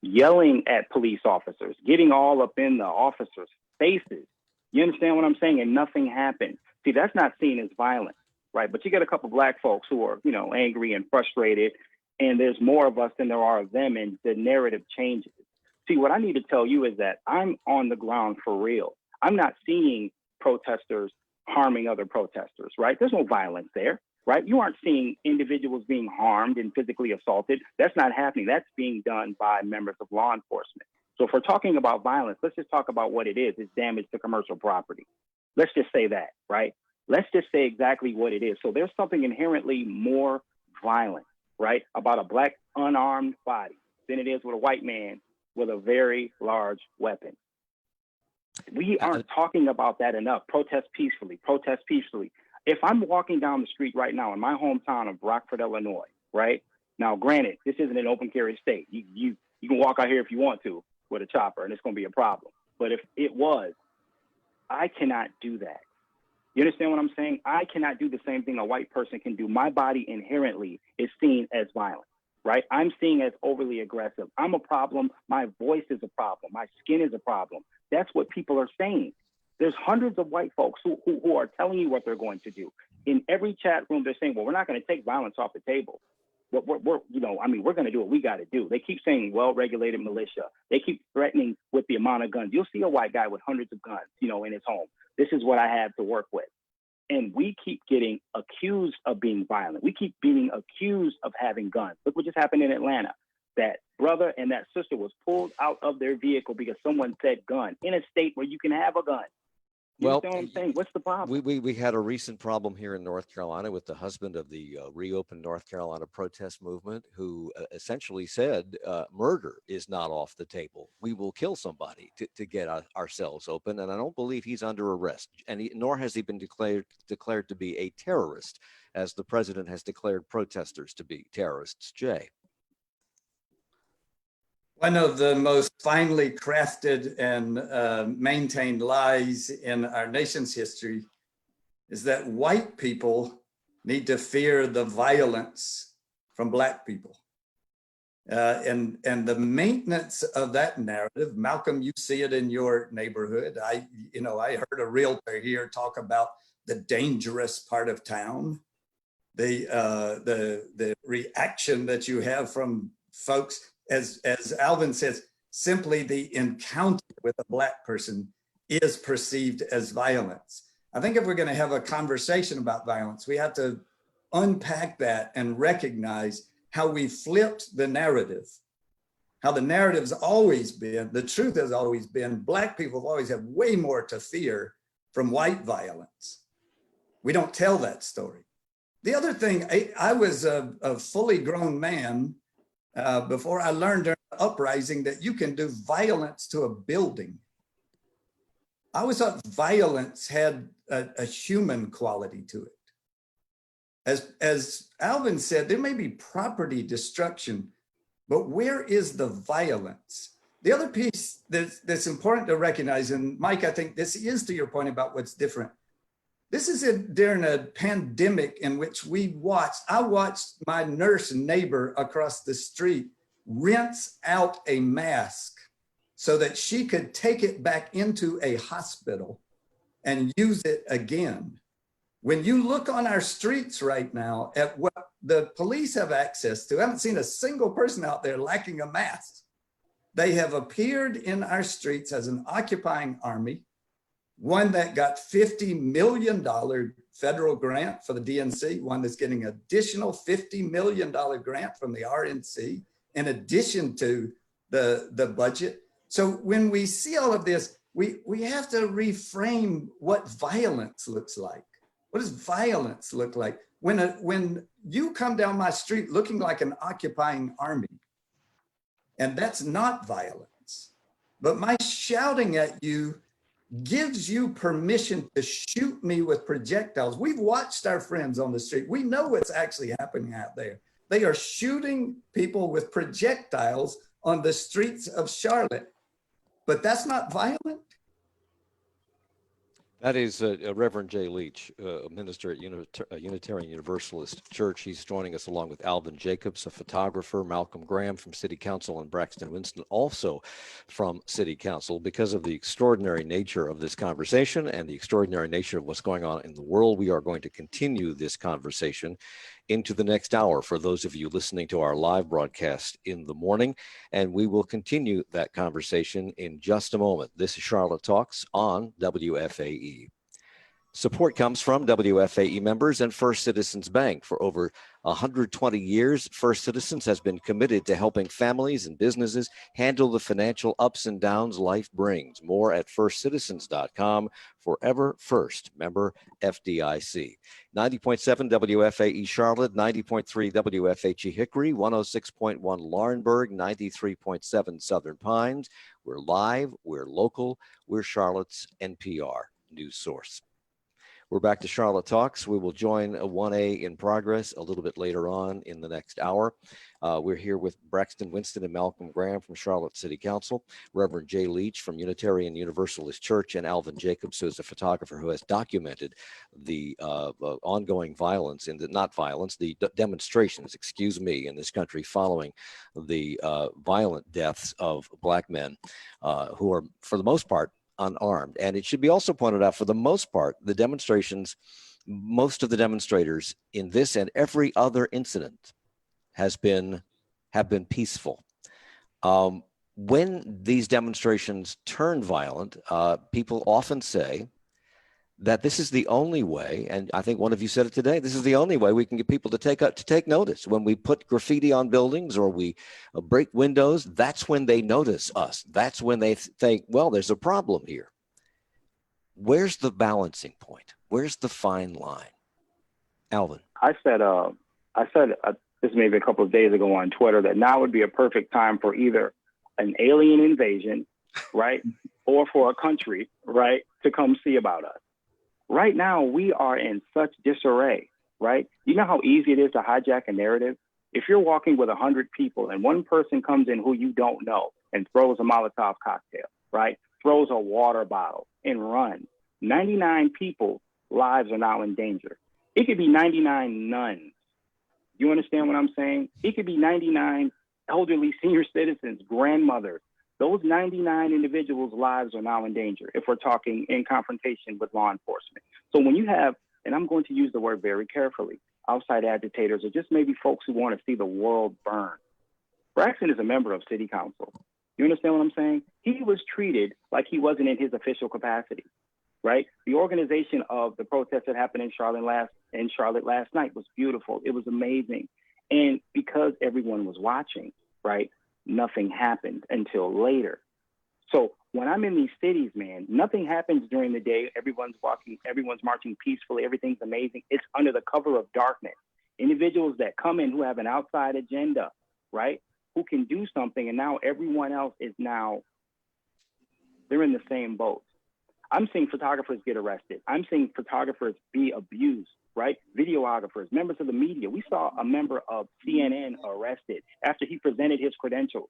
Yelling at police officers, getting all up in the officers' faces. You understand what I'm saying? And nothing happened. See, that's not seen as violent, right? But you get a couple Black folks who are, angry and frustrated, and there's more of us than there are of them, and the narrative changes. See, what I need to tell you is that I'm on the ground for real. I'm not seeing protesters harming other protesters, right? There's no violence there, right? You aren't seeing individuals being harmed and physically assaulted. That's not happening. That's being done by members of law enforcement. So if we're talking about violence, let's just talk about what it is. It's damage to commercial property. Let's just say that, right? Let's just say exactly what it is. So there's something inherently more violent, right, about a Black unarmed body than it is with a white man with a very large weapon. We aren't talking about that enough. Protest peacefully, protest peacefully. If I'm walking down the street right now in my hometown of Rockford, Illinois, right? Now, granted, this isn't an open carry state. You can walk out here if you want to with a chopper, and it's going to be a problem. But if it was, I cannot do that. You understand what I'm saying? I cannot do the same thing a white person can do. My body inherently is seen as violent, right? I'm seen as overly aggressive. I'm a problem. My voice is a problem. My skin is a problem. That's what people are saying. There's hundreds of white folks who are telling you what they're going to do. In every chat room, they're saying, well, we're not going to take violence off the table. We're going to do what we got to do. They keep saying well-regulated militia. They keep threatening with the amount of guns. You'll see a white guy with hundreds of guns, in his home. This is what I have to work with. And we keep getting accused of being violent. We keep being accused of having guns. Look what just happened in Atlanta. That brother and that sister was pulled out of their vehicle because someone said gun in a state where you can have a gun. You understand what I'm saying? What's the problem? We had a recent problem here in North Carolina with the husband of the reopened North Carolina protest movement, who essentially said murder is not off the table. We will kill somebody to get ourselves open. And I don't believe he's under arrest, and nor has he been declared to be a terrorist, as the president has declared protesters to be terrorists. Jay. One of the most finely crafted and maintained lies in our nation's history is that white people need to fear the violence from Black people. And the maintenance of that narrative, Malcolm, you see it in your neighborhood. I heard a realtor here talk about the dangerous part of town, the reaction that you have from folks. As Alvin says, simply the encounter with a Black person is perceived as violence. I think if we're going to have a conversation about violence, we have to unpack that and recognize how we flipped the narrative, how the narrative's always been, the truth has always been, Black people have always had way more to fear from white violence. We don't tell that story. The other thing, I was a fully grown man before I learned during the uprising that you can do violence to a building. I always thought violence had a human quality to it. As Alvin said, there may be property destruction, but where is the violence? The other piece that's important to recognize, and Mike, I think this is to your point about what's different. This is during a pandemic in which I watched my nurse neighbor across the street rinse out a mask so that she could take it back into a hospital and use it again. When you look on our streets right now at what the police have access to, I haven't seen a single person out there lacking a mask. They have appeared in our streets as an occupying army, one that got $50 million federal grant for the DNC, one that's getting additional $50 million grant from the RNC, in addition to the budget. So when we see all of this, we have to reframe what violence looks like. What does violence look like? When you come down my street looking like an occupying army, and that's not violence, but my shouting at you gives you permission to shoot me with projectiles. We've watched our friends on the street. We know what's actually happening out there. They are shooting people with projectiles on the streets of Charlotte, but that's not violent. That is Reverend Jay Leach, a minister at Unitarian Universalist Church. He's joining us along with Alvin Jacobs, a photographer, Malcolm Graham from City Council, and Braxton Winston, also from City Council. Because of the extraordinary nature of this conversation and the extraordinary nature of what's going on in the world, we are going to continue this conversation into the next hour for those of you listening to our live broadcast in the morning. And we will continue that conversation in just a moment. This is Charlotte Talks on WFAE. Support comes from WFAE members and First Citizens Bank. For over 120 years, First Citizens has been committed to helping families and businesses handle the financial ups and downs life brings. More at firstcitizens.com. Forever First, member FDIC. 90.7 WFAE Charlotte, 90.3 WFHE Hickory, 106.1 Laurinburg, 93.7 Southern Pines. We're live, we're local, we're Charlotte's NPR news source. We're back to Charlotte Talks. We will join a 1A in progress a little bit later on in the next hour. We're here with Braxton Winston and Malcolm Graham from Charlotte City Council, Reverend Jay Leach from Unitarian Universalist Church, and Alvin Jacobs, who is a photographer who has documented the ongoing violence, the demonstrations, in this country following the violent deaths of Black men who are, for the most part, unarmed. And it should be also pointed out, for the most part, most of the demonstrators in this and every other incident have been peaceful. When these demonstrations turn violent, people often say that this is the only way, and I think one of you said it today, this is the only way we can get people to take notice. When we put graffiti on buildings or we break windows, that's when they notice us. That's when they think, well, there's a problem here. Where's the balancing point? Where's the fine line? Alvin. I said this maybe a couple of days ago on Twitter that now would be a perfect time for either an alien invasion, right, or for a country, right, to come see about us. Right now, we are in such disarray, right? You know how easy it is to hijack a narrative? If you're walking with 100 people and one person comes in who you don't know and throws a Molotov cocktail, right? Throws a water bottle and runs. 99 people's lives are now in danger. It could be 99 nuns. You understand what I'm saying? It could be 99 elderly senior citizens, grandmothers. Those 99 individuals' lives are now in danger if we're talking in confrontation with law enforcement. So when you have, and I'm going to use the word very carefully, outside agitators or just maybe folks who want to see the world burn. Braxton is a member of City Council. You understand what I'm saying? He was treated like he wasn't in his official capacity, right? The organization of the protest that happened in Charlotte last night was beautiful. It was amazing. And because everyone was watching, right? Nothing happened until later. So when I'm in these cities, man, nothing happens during the day. Everyone's walking, everyone's marching peacefully. Everything's amazing. It's under the cover of darkness. Individuals that come in who have an outside agenda, right? Who can do something. And now everyone else is they're in the same boat. I'm seeing photographers get arrested. I'm seeing photographers be abused, right? Videographers, members of the media. We saw a member of CNN arrested after he presented his credentials.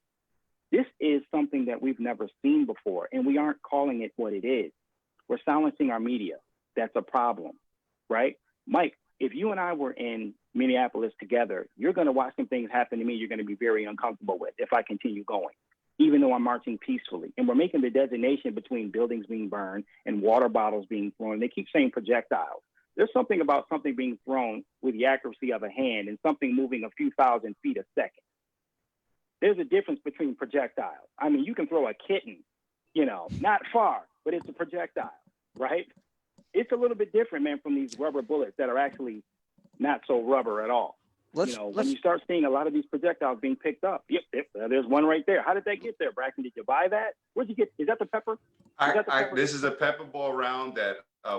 This is something that we've never seen before, and we aren't calling it what it is. We're silencing our media. That's a problem, right? Mike, if you and I were in Minneapolis together, you're going to watch some things happen to me you're going to be very uncomfortable with if I continue going, even though I'm marching peacefully. And we're making the designation between buildings being burned and water bottles being thrown. They keep saying projectiles. There's something about something being thrown with the accuracy of a hand and something moving a few thousand feet a second. There's a difference between projectiles. I mean, you can throw a kitten, you know, not far, but it's a projectile, right? It's a little bit different, man, from these rubber bullets that are actually not so rubber at all. When you start seeing a lot of these projectiles being picked up, yep, there's one right there. How did that get there, Braxton? Did you buy that? Where'd you get? Is that the pepper? This is a pepper ball round that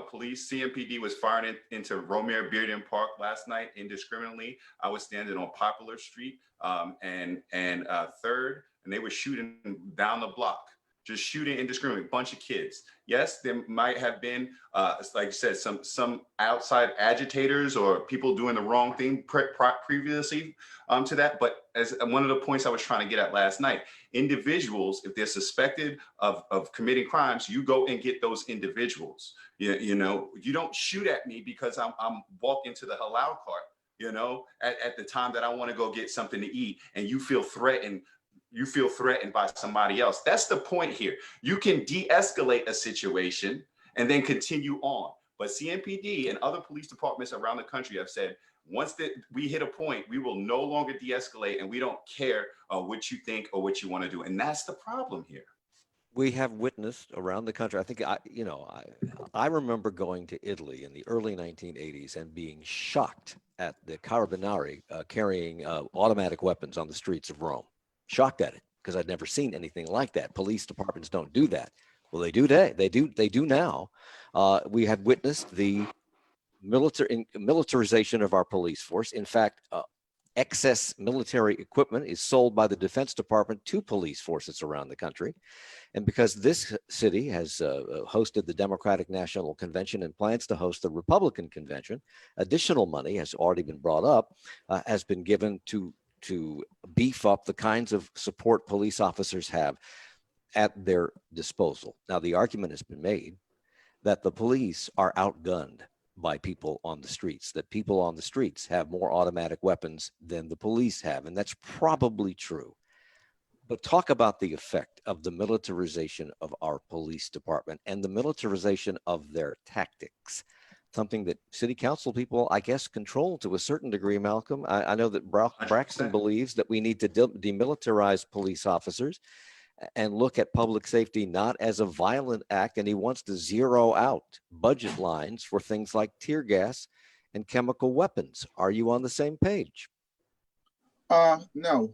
police CMPD was firing into Romare Bearden Park last night indiscriminately. I was standing on Poplar Street and 3rd, and they were shooting down the block. Just shooting indiscriminately, bunch of kids. Yes, there might have been, like you said, some outside agitators or people doing the wrong thing previously to that. But as one of the points I was trying to get at last night, individuals, if they're suspected of committing crimes, you go and get those individuals. You know, you don't shoot at me because I'm walking to the halal cart, you know, at the time that I want to go get something to eat, and you feel threatened. You feel threatened by somebody else. That's the point here. You can de-escalate a situation and then continue on. But CMPD and other police departments around the country have said, once that we hit a point, we will no longer de-escalate, and we don't care what you think or what you want to do. And that's the problem here. We have witnessed around the country. I think I remember going to Italy in the early 1980s and being shocked at the Carabinieri carrying automatic weapons on the streets of Rome. Shocked at it because I'd never seen anything like that. Police departments don't do that. Well, they do today. They do now. We have witnessed the militarization of our police force. In fact, excess military equipment is sold by the Defense Department to police forces around the country. And because this city has hosted the Democratic National Convention and plans to host the Republican Convention, additional money has already been brought up, has been given to beef up the kinds of support police officers have at their disposal. Now, the argument has been made that the police are outgunned by people on the streets, that people on the streets have more automatic weapons than the police have, and that's probably true. But talk about the effect of the militarization of our police department and the militarization of their tactics. Something that city council people, I guess, control to a certain degree, Malcolm. I know that Braxton believes that we need to demilitarize police officers and look at public safety not as a violent act, and he wants to zero out budget lines for things like tear gas and chemical weapons. Are you on the same page? No.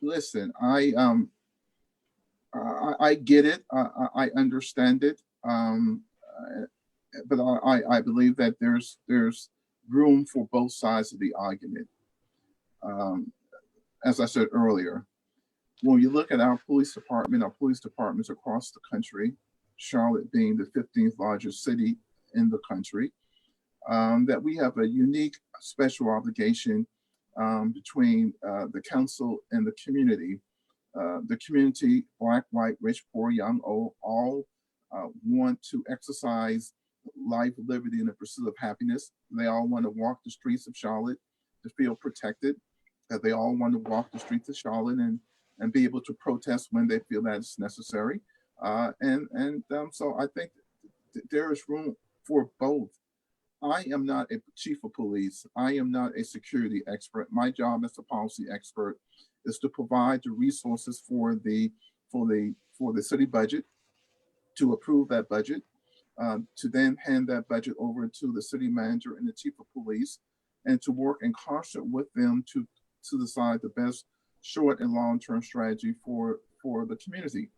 Listen, I get it. I understand it. But I believe that there's room for both sides of the argument. As I said earlier, when you look at our police departments across the country, Charlotte being the 15th largest city in the country, that we have a unique special obligation between the council and the community. The community, Black, white, rich, poor, young, old, all want to exercise life, liberty, and the pursuit of happiness. They all want to walk the streets of Charlotte to feel protected. They all want to walk the streets of Charlotte and be able to protest when they feel that it's necessary. So I think there is room for both. I am not a chief of police. I am not a security expert. My job as a policy expert is to provide the resources for the city budget, to approve that budget, to then hand that budget over to the city manager and the chief of police, and to work in concert with them to decide the best short and long-term strategy for the community.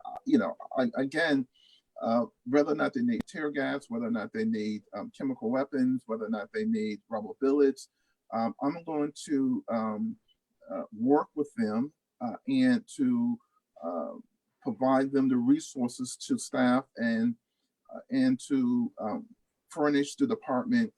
Whether or not they need tear gas, whether or not they need chemical weapons, whether or not they need rubber bullets, I'm going to work with them and to provide them the resources to staff and to furnish the department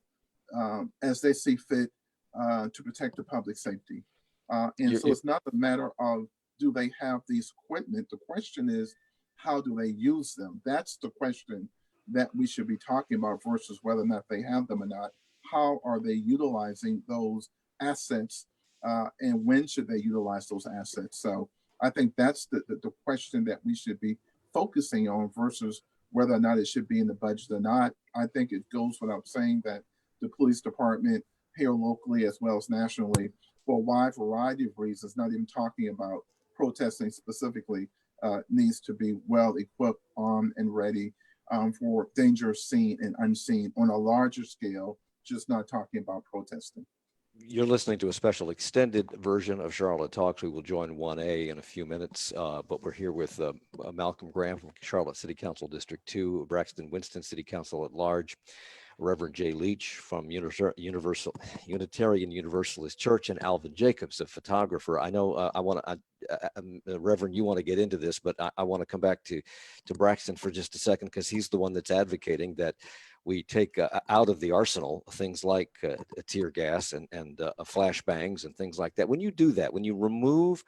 as they see fit to protect the public safety. And so it's not a matter of do they have these equipment. The question is, how do they use them? That's the question that we should be talking about versus whether or not they have them or not. How are they utilizing those assets and when should they utilize those assets? So I think that's the question that we should be focusing on versus whether or not it should be in the budget or not. I think it goes without saying that the police department here locally as well as nationally for a wide variety of reasons, not even talking about protesting specifically, needs to be well equipped, armed, and ready for danger seen and unseen on a larger scale, just not talking about protesting. You're listening to a special extended version of Charlotte Talks. We will join 1A in a few minutes, but we're here with Malcolm Graham from Charlotte City Council District 2, Braxton Winston City Council at Large, Reverend Jay Leach from Unitarian Universalist Church, and Alvin Jacobs, a photographer. I know Reverend, you want to get into this, but I want to come back to Braxton for just a second because he's the one that's advocating that we take out of the arsenal things like tear gas and flashbangs and things like that. When you do that, when you remove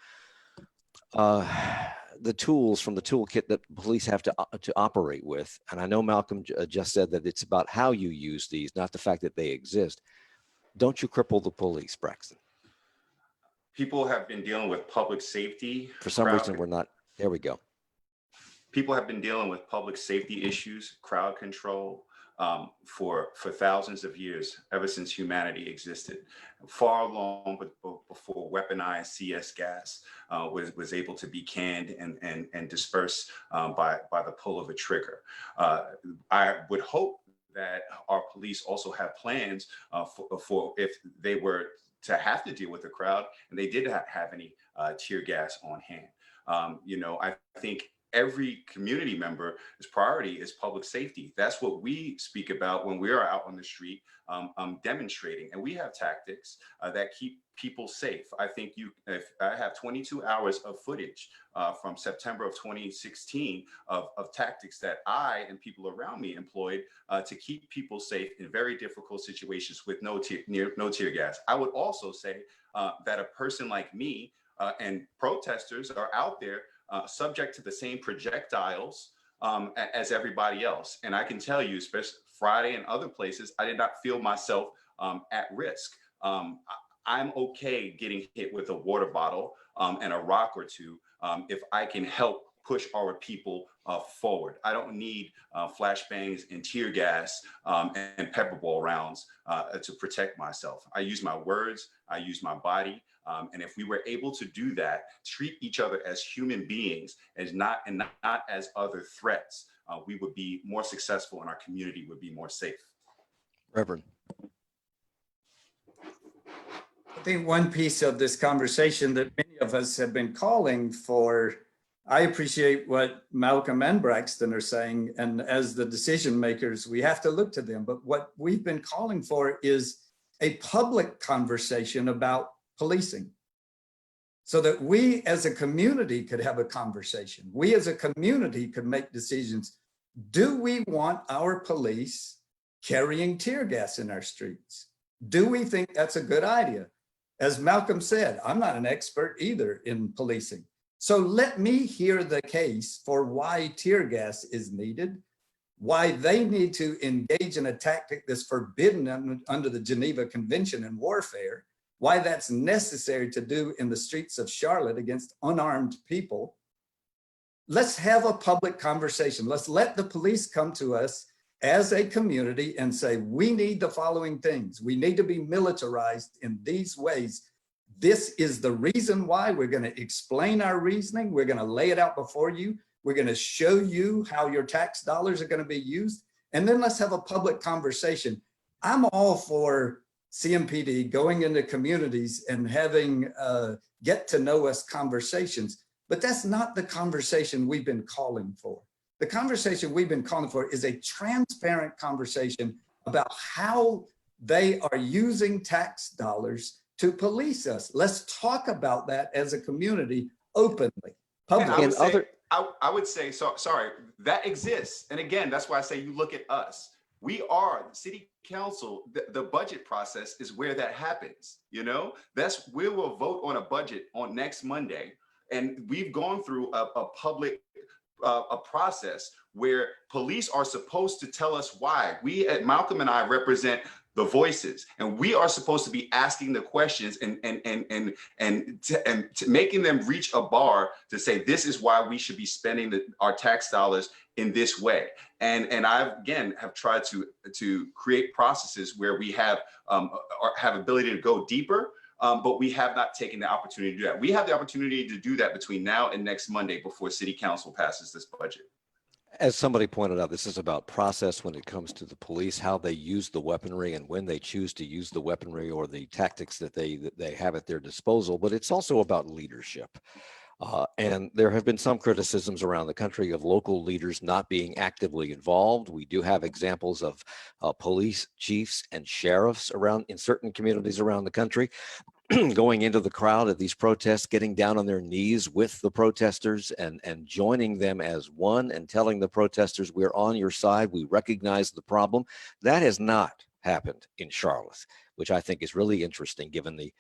the tools from the toolkit that police have to operate with, and I know Malcolm just said that it's about how you use these, not the fact that they exist. Don't you cripple the police, Braxton? People have been dealing with public safety. For some reason, we're not. There we go. People have been dealing with public safety issues, crowd control, for thousands of years, ever since humanity existed, far long before weaponized CS gas was able to be canned and dispersed by the pull of a trigger. I would hope that our police also have plans for if they were to have to deal with the crowd and they did not have any tear gas on hand. I think every community member's priority is public safety. That's what we speak about when we are out on the street demonstrating. And we have tactics that keep people safe. I think if I have 22 hours of footage from September of 2016 of tactics that I and people around me employed to keep people safe in very difficult situations with no tear gas. I would also say that a person like me and protesters are out there subject to the same projectiles as everybody else. And I can tell you, especially Friday and other places, I did not feel myself at risk. I'm okay getting hit with a water bottle and a rock or two if I can help push our people forward. I don't need flashbangs and tear gas and pepper ball rounds to protect myself. I use my words, I use my body. And if we were able to do that, treat each other as human beings and not as other threats, we would be more successful and our community would be more safe. Reverend. I think one piece of this conversation that many of us have been calling for, I appreciate what Malcolm and Braxton are saying, and as the decision makers, we have to look to them. But what we've been calling for is a public conversation about policing, so that we as a community could have a conversation. We as a community could make decisions. Do we want our police carrying tear gas in our streets? Do we think that's a good idea? As Malcolm said, I'm not an expert either in policing. So let me hear the case for why tear gas is needed, why they need to engage in a tactic that's forbidden under the Geneva Convention and warfare, why that's necessary to do in the streets of Charlotte against unarmed people. Let's have a public conversation. Let's let the police come to us as a community and say, we need the following things. We need to be militarized in these ways. This is the reason why. We're going to explain our reasoning. We're going to lay it out before you. We're going to show you how your tax dollars are going to be used. And then let's have a public conversation. I'm all for CMPD going into communities and having get to know us conversations, but that's not the conversation we've been calling for. The conversation we've been calling for is a transparent conversation about how they are using tax dollars to police us. Let's talk about that as a community openly. I would say, sorry, that exists. And again, that's why I say you look at us. We are city council. The budget process is where that happens. We will vote on a budget on next Monday. And we've gone through a public a process where police are supposed to tell us why. We at Malcolm and I represent the voices, and we are supposed to be asking the questions and making them reach a bar to say this is why we should be spending our tax dollars in this way. And I again have tried to create processes where we have ability to go deeper. But we have not taken the opportunity to do that. We have the opportunity to do that between now and next Monday before City Council passes this budget. As somebody pointed out, this is about process when it comes to the police, how they use the weaponry and when they choose to use the weaponry or the tactics that they have at their disposal. But it's also about leadership. And there have been some criticisms around the country of local leaders not being actively involved. We do have examples of police chiefs and sheriffs in certain communities around the country going into the crowd at these protests, getting down on their knees with the protesters and joining them as one and telling the protesters, we're on your side. We recognize the problem. That has not happened in Charlotte, which I think is really interesting given the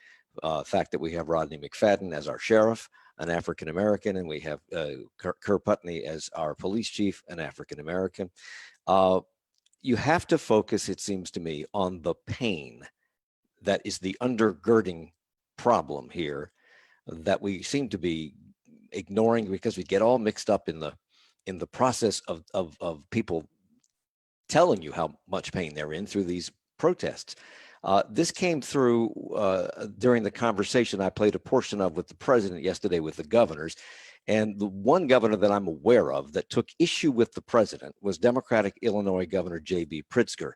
fact that we have Rodney McFadden as our sheriff, an African-American, and we have Kerr Putney as our police chief, an African-American. You have to focus, it seems to me, on the pain that is the undergirding problem here that we seem to be ignoring because we get all mixed up in the process of people telling you how much pain they're in through these protests. This came through during the conversation I played a portion of with the president yesterday with the governors. And the one governor that I'm aware of that took issue with the president was Democratic Illinois Governor J.B. Pritzker.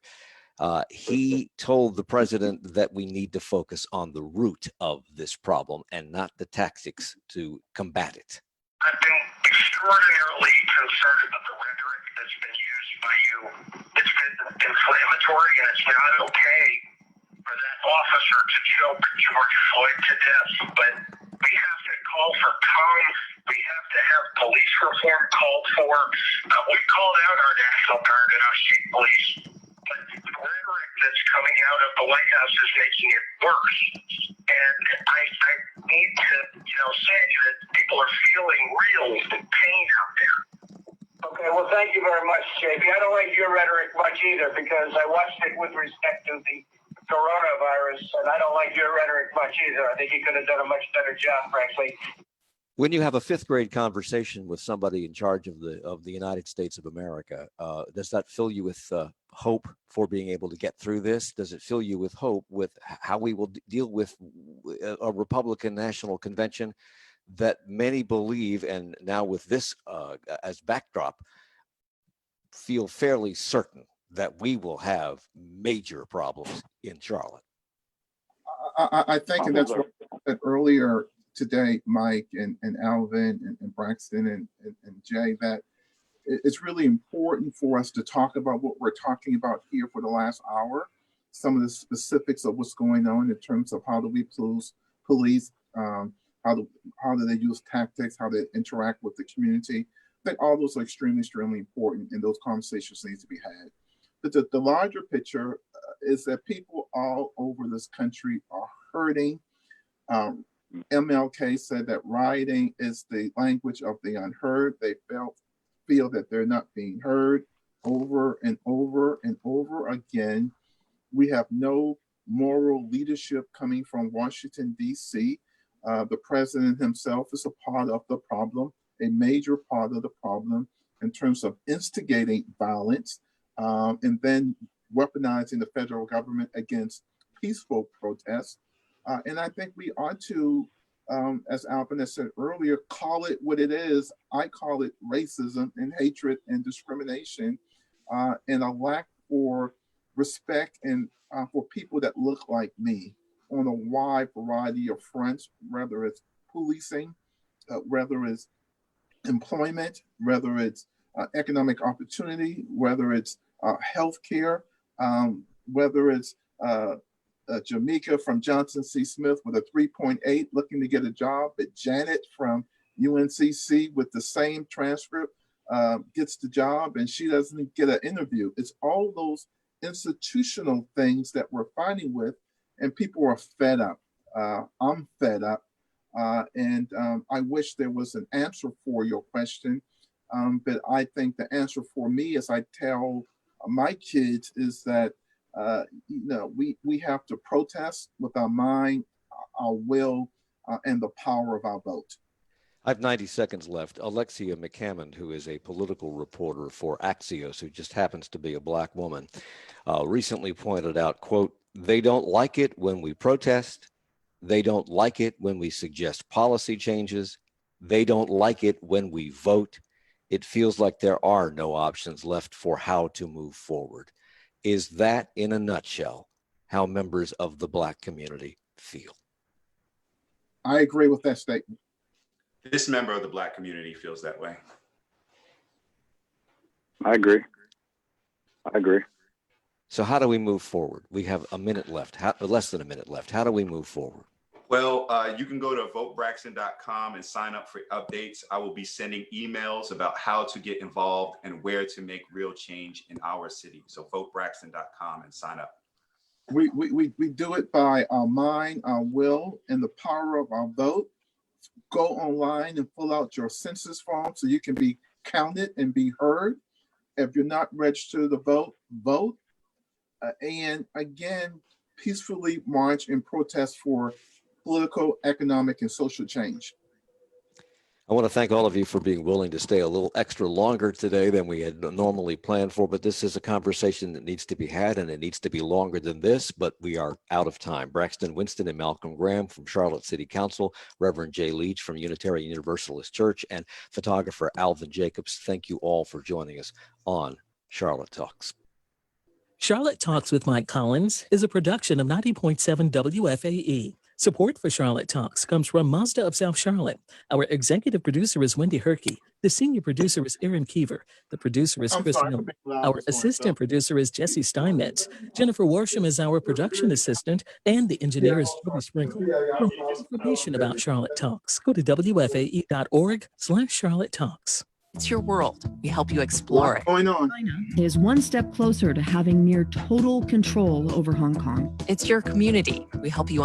He told the president that we need to focus on the root of this problem and not the tactics to combat it. I've been extraordinarily concerned about the rhetoric that's been used by you. It's been inflammatory, and it's not okay for that officer to choke George Floyd to death. But we have to call for calm. We have to have police reform called for. We called out our National Guard and our state police. But the rhetoric that's coming out of the White House is making it worse. And I need to, say that people are feeling real pain out there. Okay, well, thank you very much, JB. I don't like your rhetoric much either because I watched it with respect to the coronavirus, and I don't like your rhetoric much either. I think you could have done a much better job, frankly. When you have a fifth grade conversation with somebody in charge of the United States of America, does that fill you with hope for being able to get through this? Does it fill you with hope with how we will deal with a Republican National Convention that many believe, and now with this as backdrop, feel fairly certain that we will have major problems in Charlotte? I think, and that's what I said earlier today, Mike and Alvin and Braxton and Jay, that it's really important for us to talk about what we're talking about here for the last hour, some of the specifics of what's going on in terms of how do we police, how do they use tactics, how they interact with the community. I think all those are extremely important, and those conversations need to be had. But the larger picture is that people all over this country are hurting. MLK said that rioting is the language of the unheard. They feel that they're not being heard over and over and over again. We have no moral leadership coming from Washington, D.C. The president himself is a part of the problem, a major part of the problem in terms of instigating violence and then weaponizing the federal government against peaceful protests. And I think we ought to, as Alvin has said earlier, call it what it is. I call it racism and hatred and discrimination and a lack for respect and for people that look like me on a wide variety of fronts, whether it's policing, whether it's employment, whether it's economic opportunity, whether it's healthcare, whether it's Jamaica from Johnson C. Smith with a 3.8 looking to get a job, but Janet from UNCC with the same transcript gets the job and she doesn't get an interview. It's all those institutional things that we're fighting with, and people are fed up. I'm fed up. And I wish there was an answer for your question. But I think the answer for me, as I tell my kids, is that we have to protest with our mind, our will, and the power of our vote. I have 90 seconds left. Alexia McCammon, who is a political reporter for Axios, who just happens to be a Black woman, recently pointed out, quote, "They don't like it when we protest. They don't like it when we suggest policy changes. They don't like it when we vote. It feels like there are no options left for how to move forward." Is that, in a nutshell, how members of the Black community feel? I agree with that statement. This member of the Black community feels that way. I agree. So how do we move forward? We have a minute left, less than a minute left. How do we move forward? Well, you can go to votebraxton.com and sign up for updates. I will be sending emails about how to get involved and where to make real change in our city. So votebraxton.com and sign up. We do it by our mind, our will, and the power of our vote. Go online and fill out your census form so you can be counted and be heard. If you're not registered to vote, vote. And again, peacefully march and protest for political, economic, and social change. I want to thank all of you for being willing to stay a little extra longer today than we had normally planned for, but this is a conversation that needs to be had, and it needs to be longer than this, but we are out of time. Braxton Winston and Malcolm Graham from Charlotte City Council, Reverend Jay Leach from Unitarian Universalist Church, and photographer Alvin Jacobs, thank you all for joining us on Charlotte Talks. Charlotte Talks with Mike Collins is a production of 90.7 WFAE. Support for Charlotte Talks comes from Mazda of South Charlotte. Our executive producer is Wendy Herkey. The senior producer is Aaron Keever. The producer is Chris Hill. Our assistant producer is Jesse Steinmetz. Jennifer Worsham is our production assistant, and the engineer is Toby Sprinkle. For more information about Charlotte Talks, go to wfae.org/Charlotte Talks. It's your world. We help you explore it. What's going on? China is one step closer to having near total control over Hong Kong. It's your community. We help you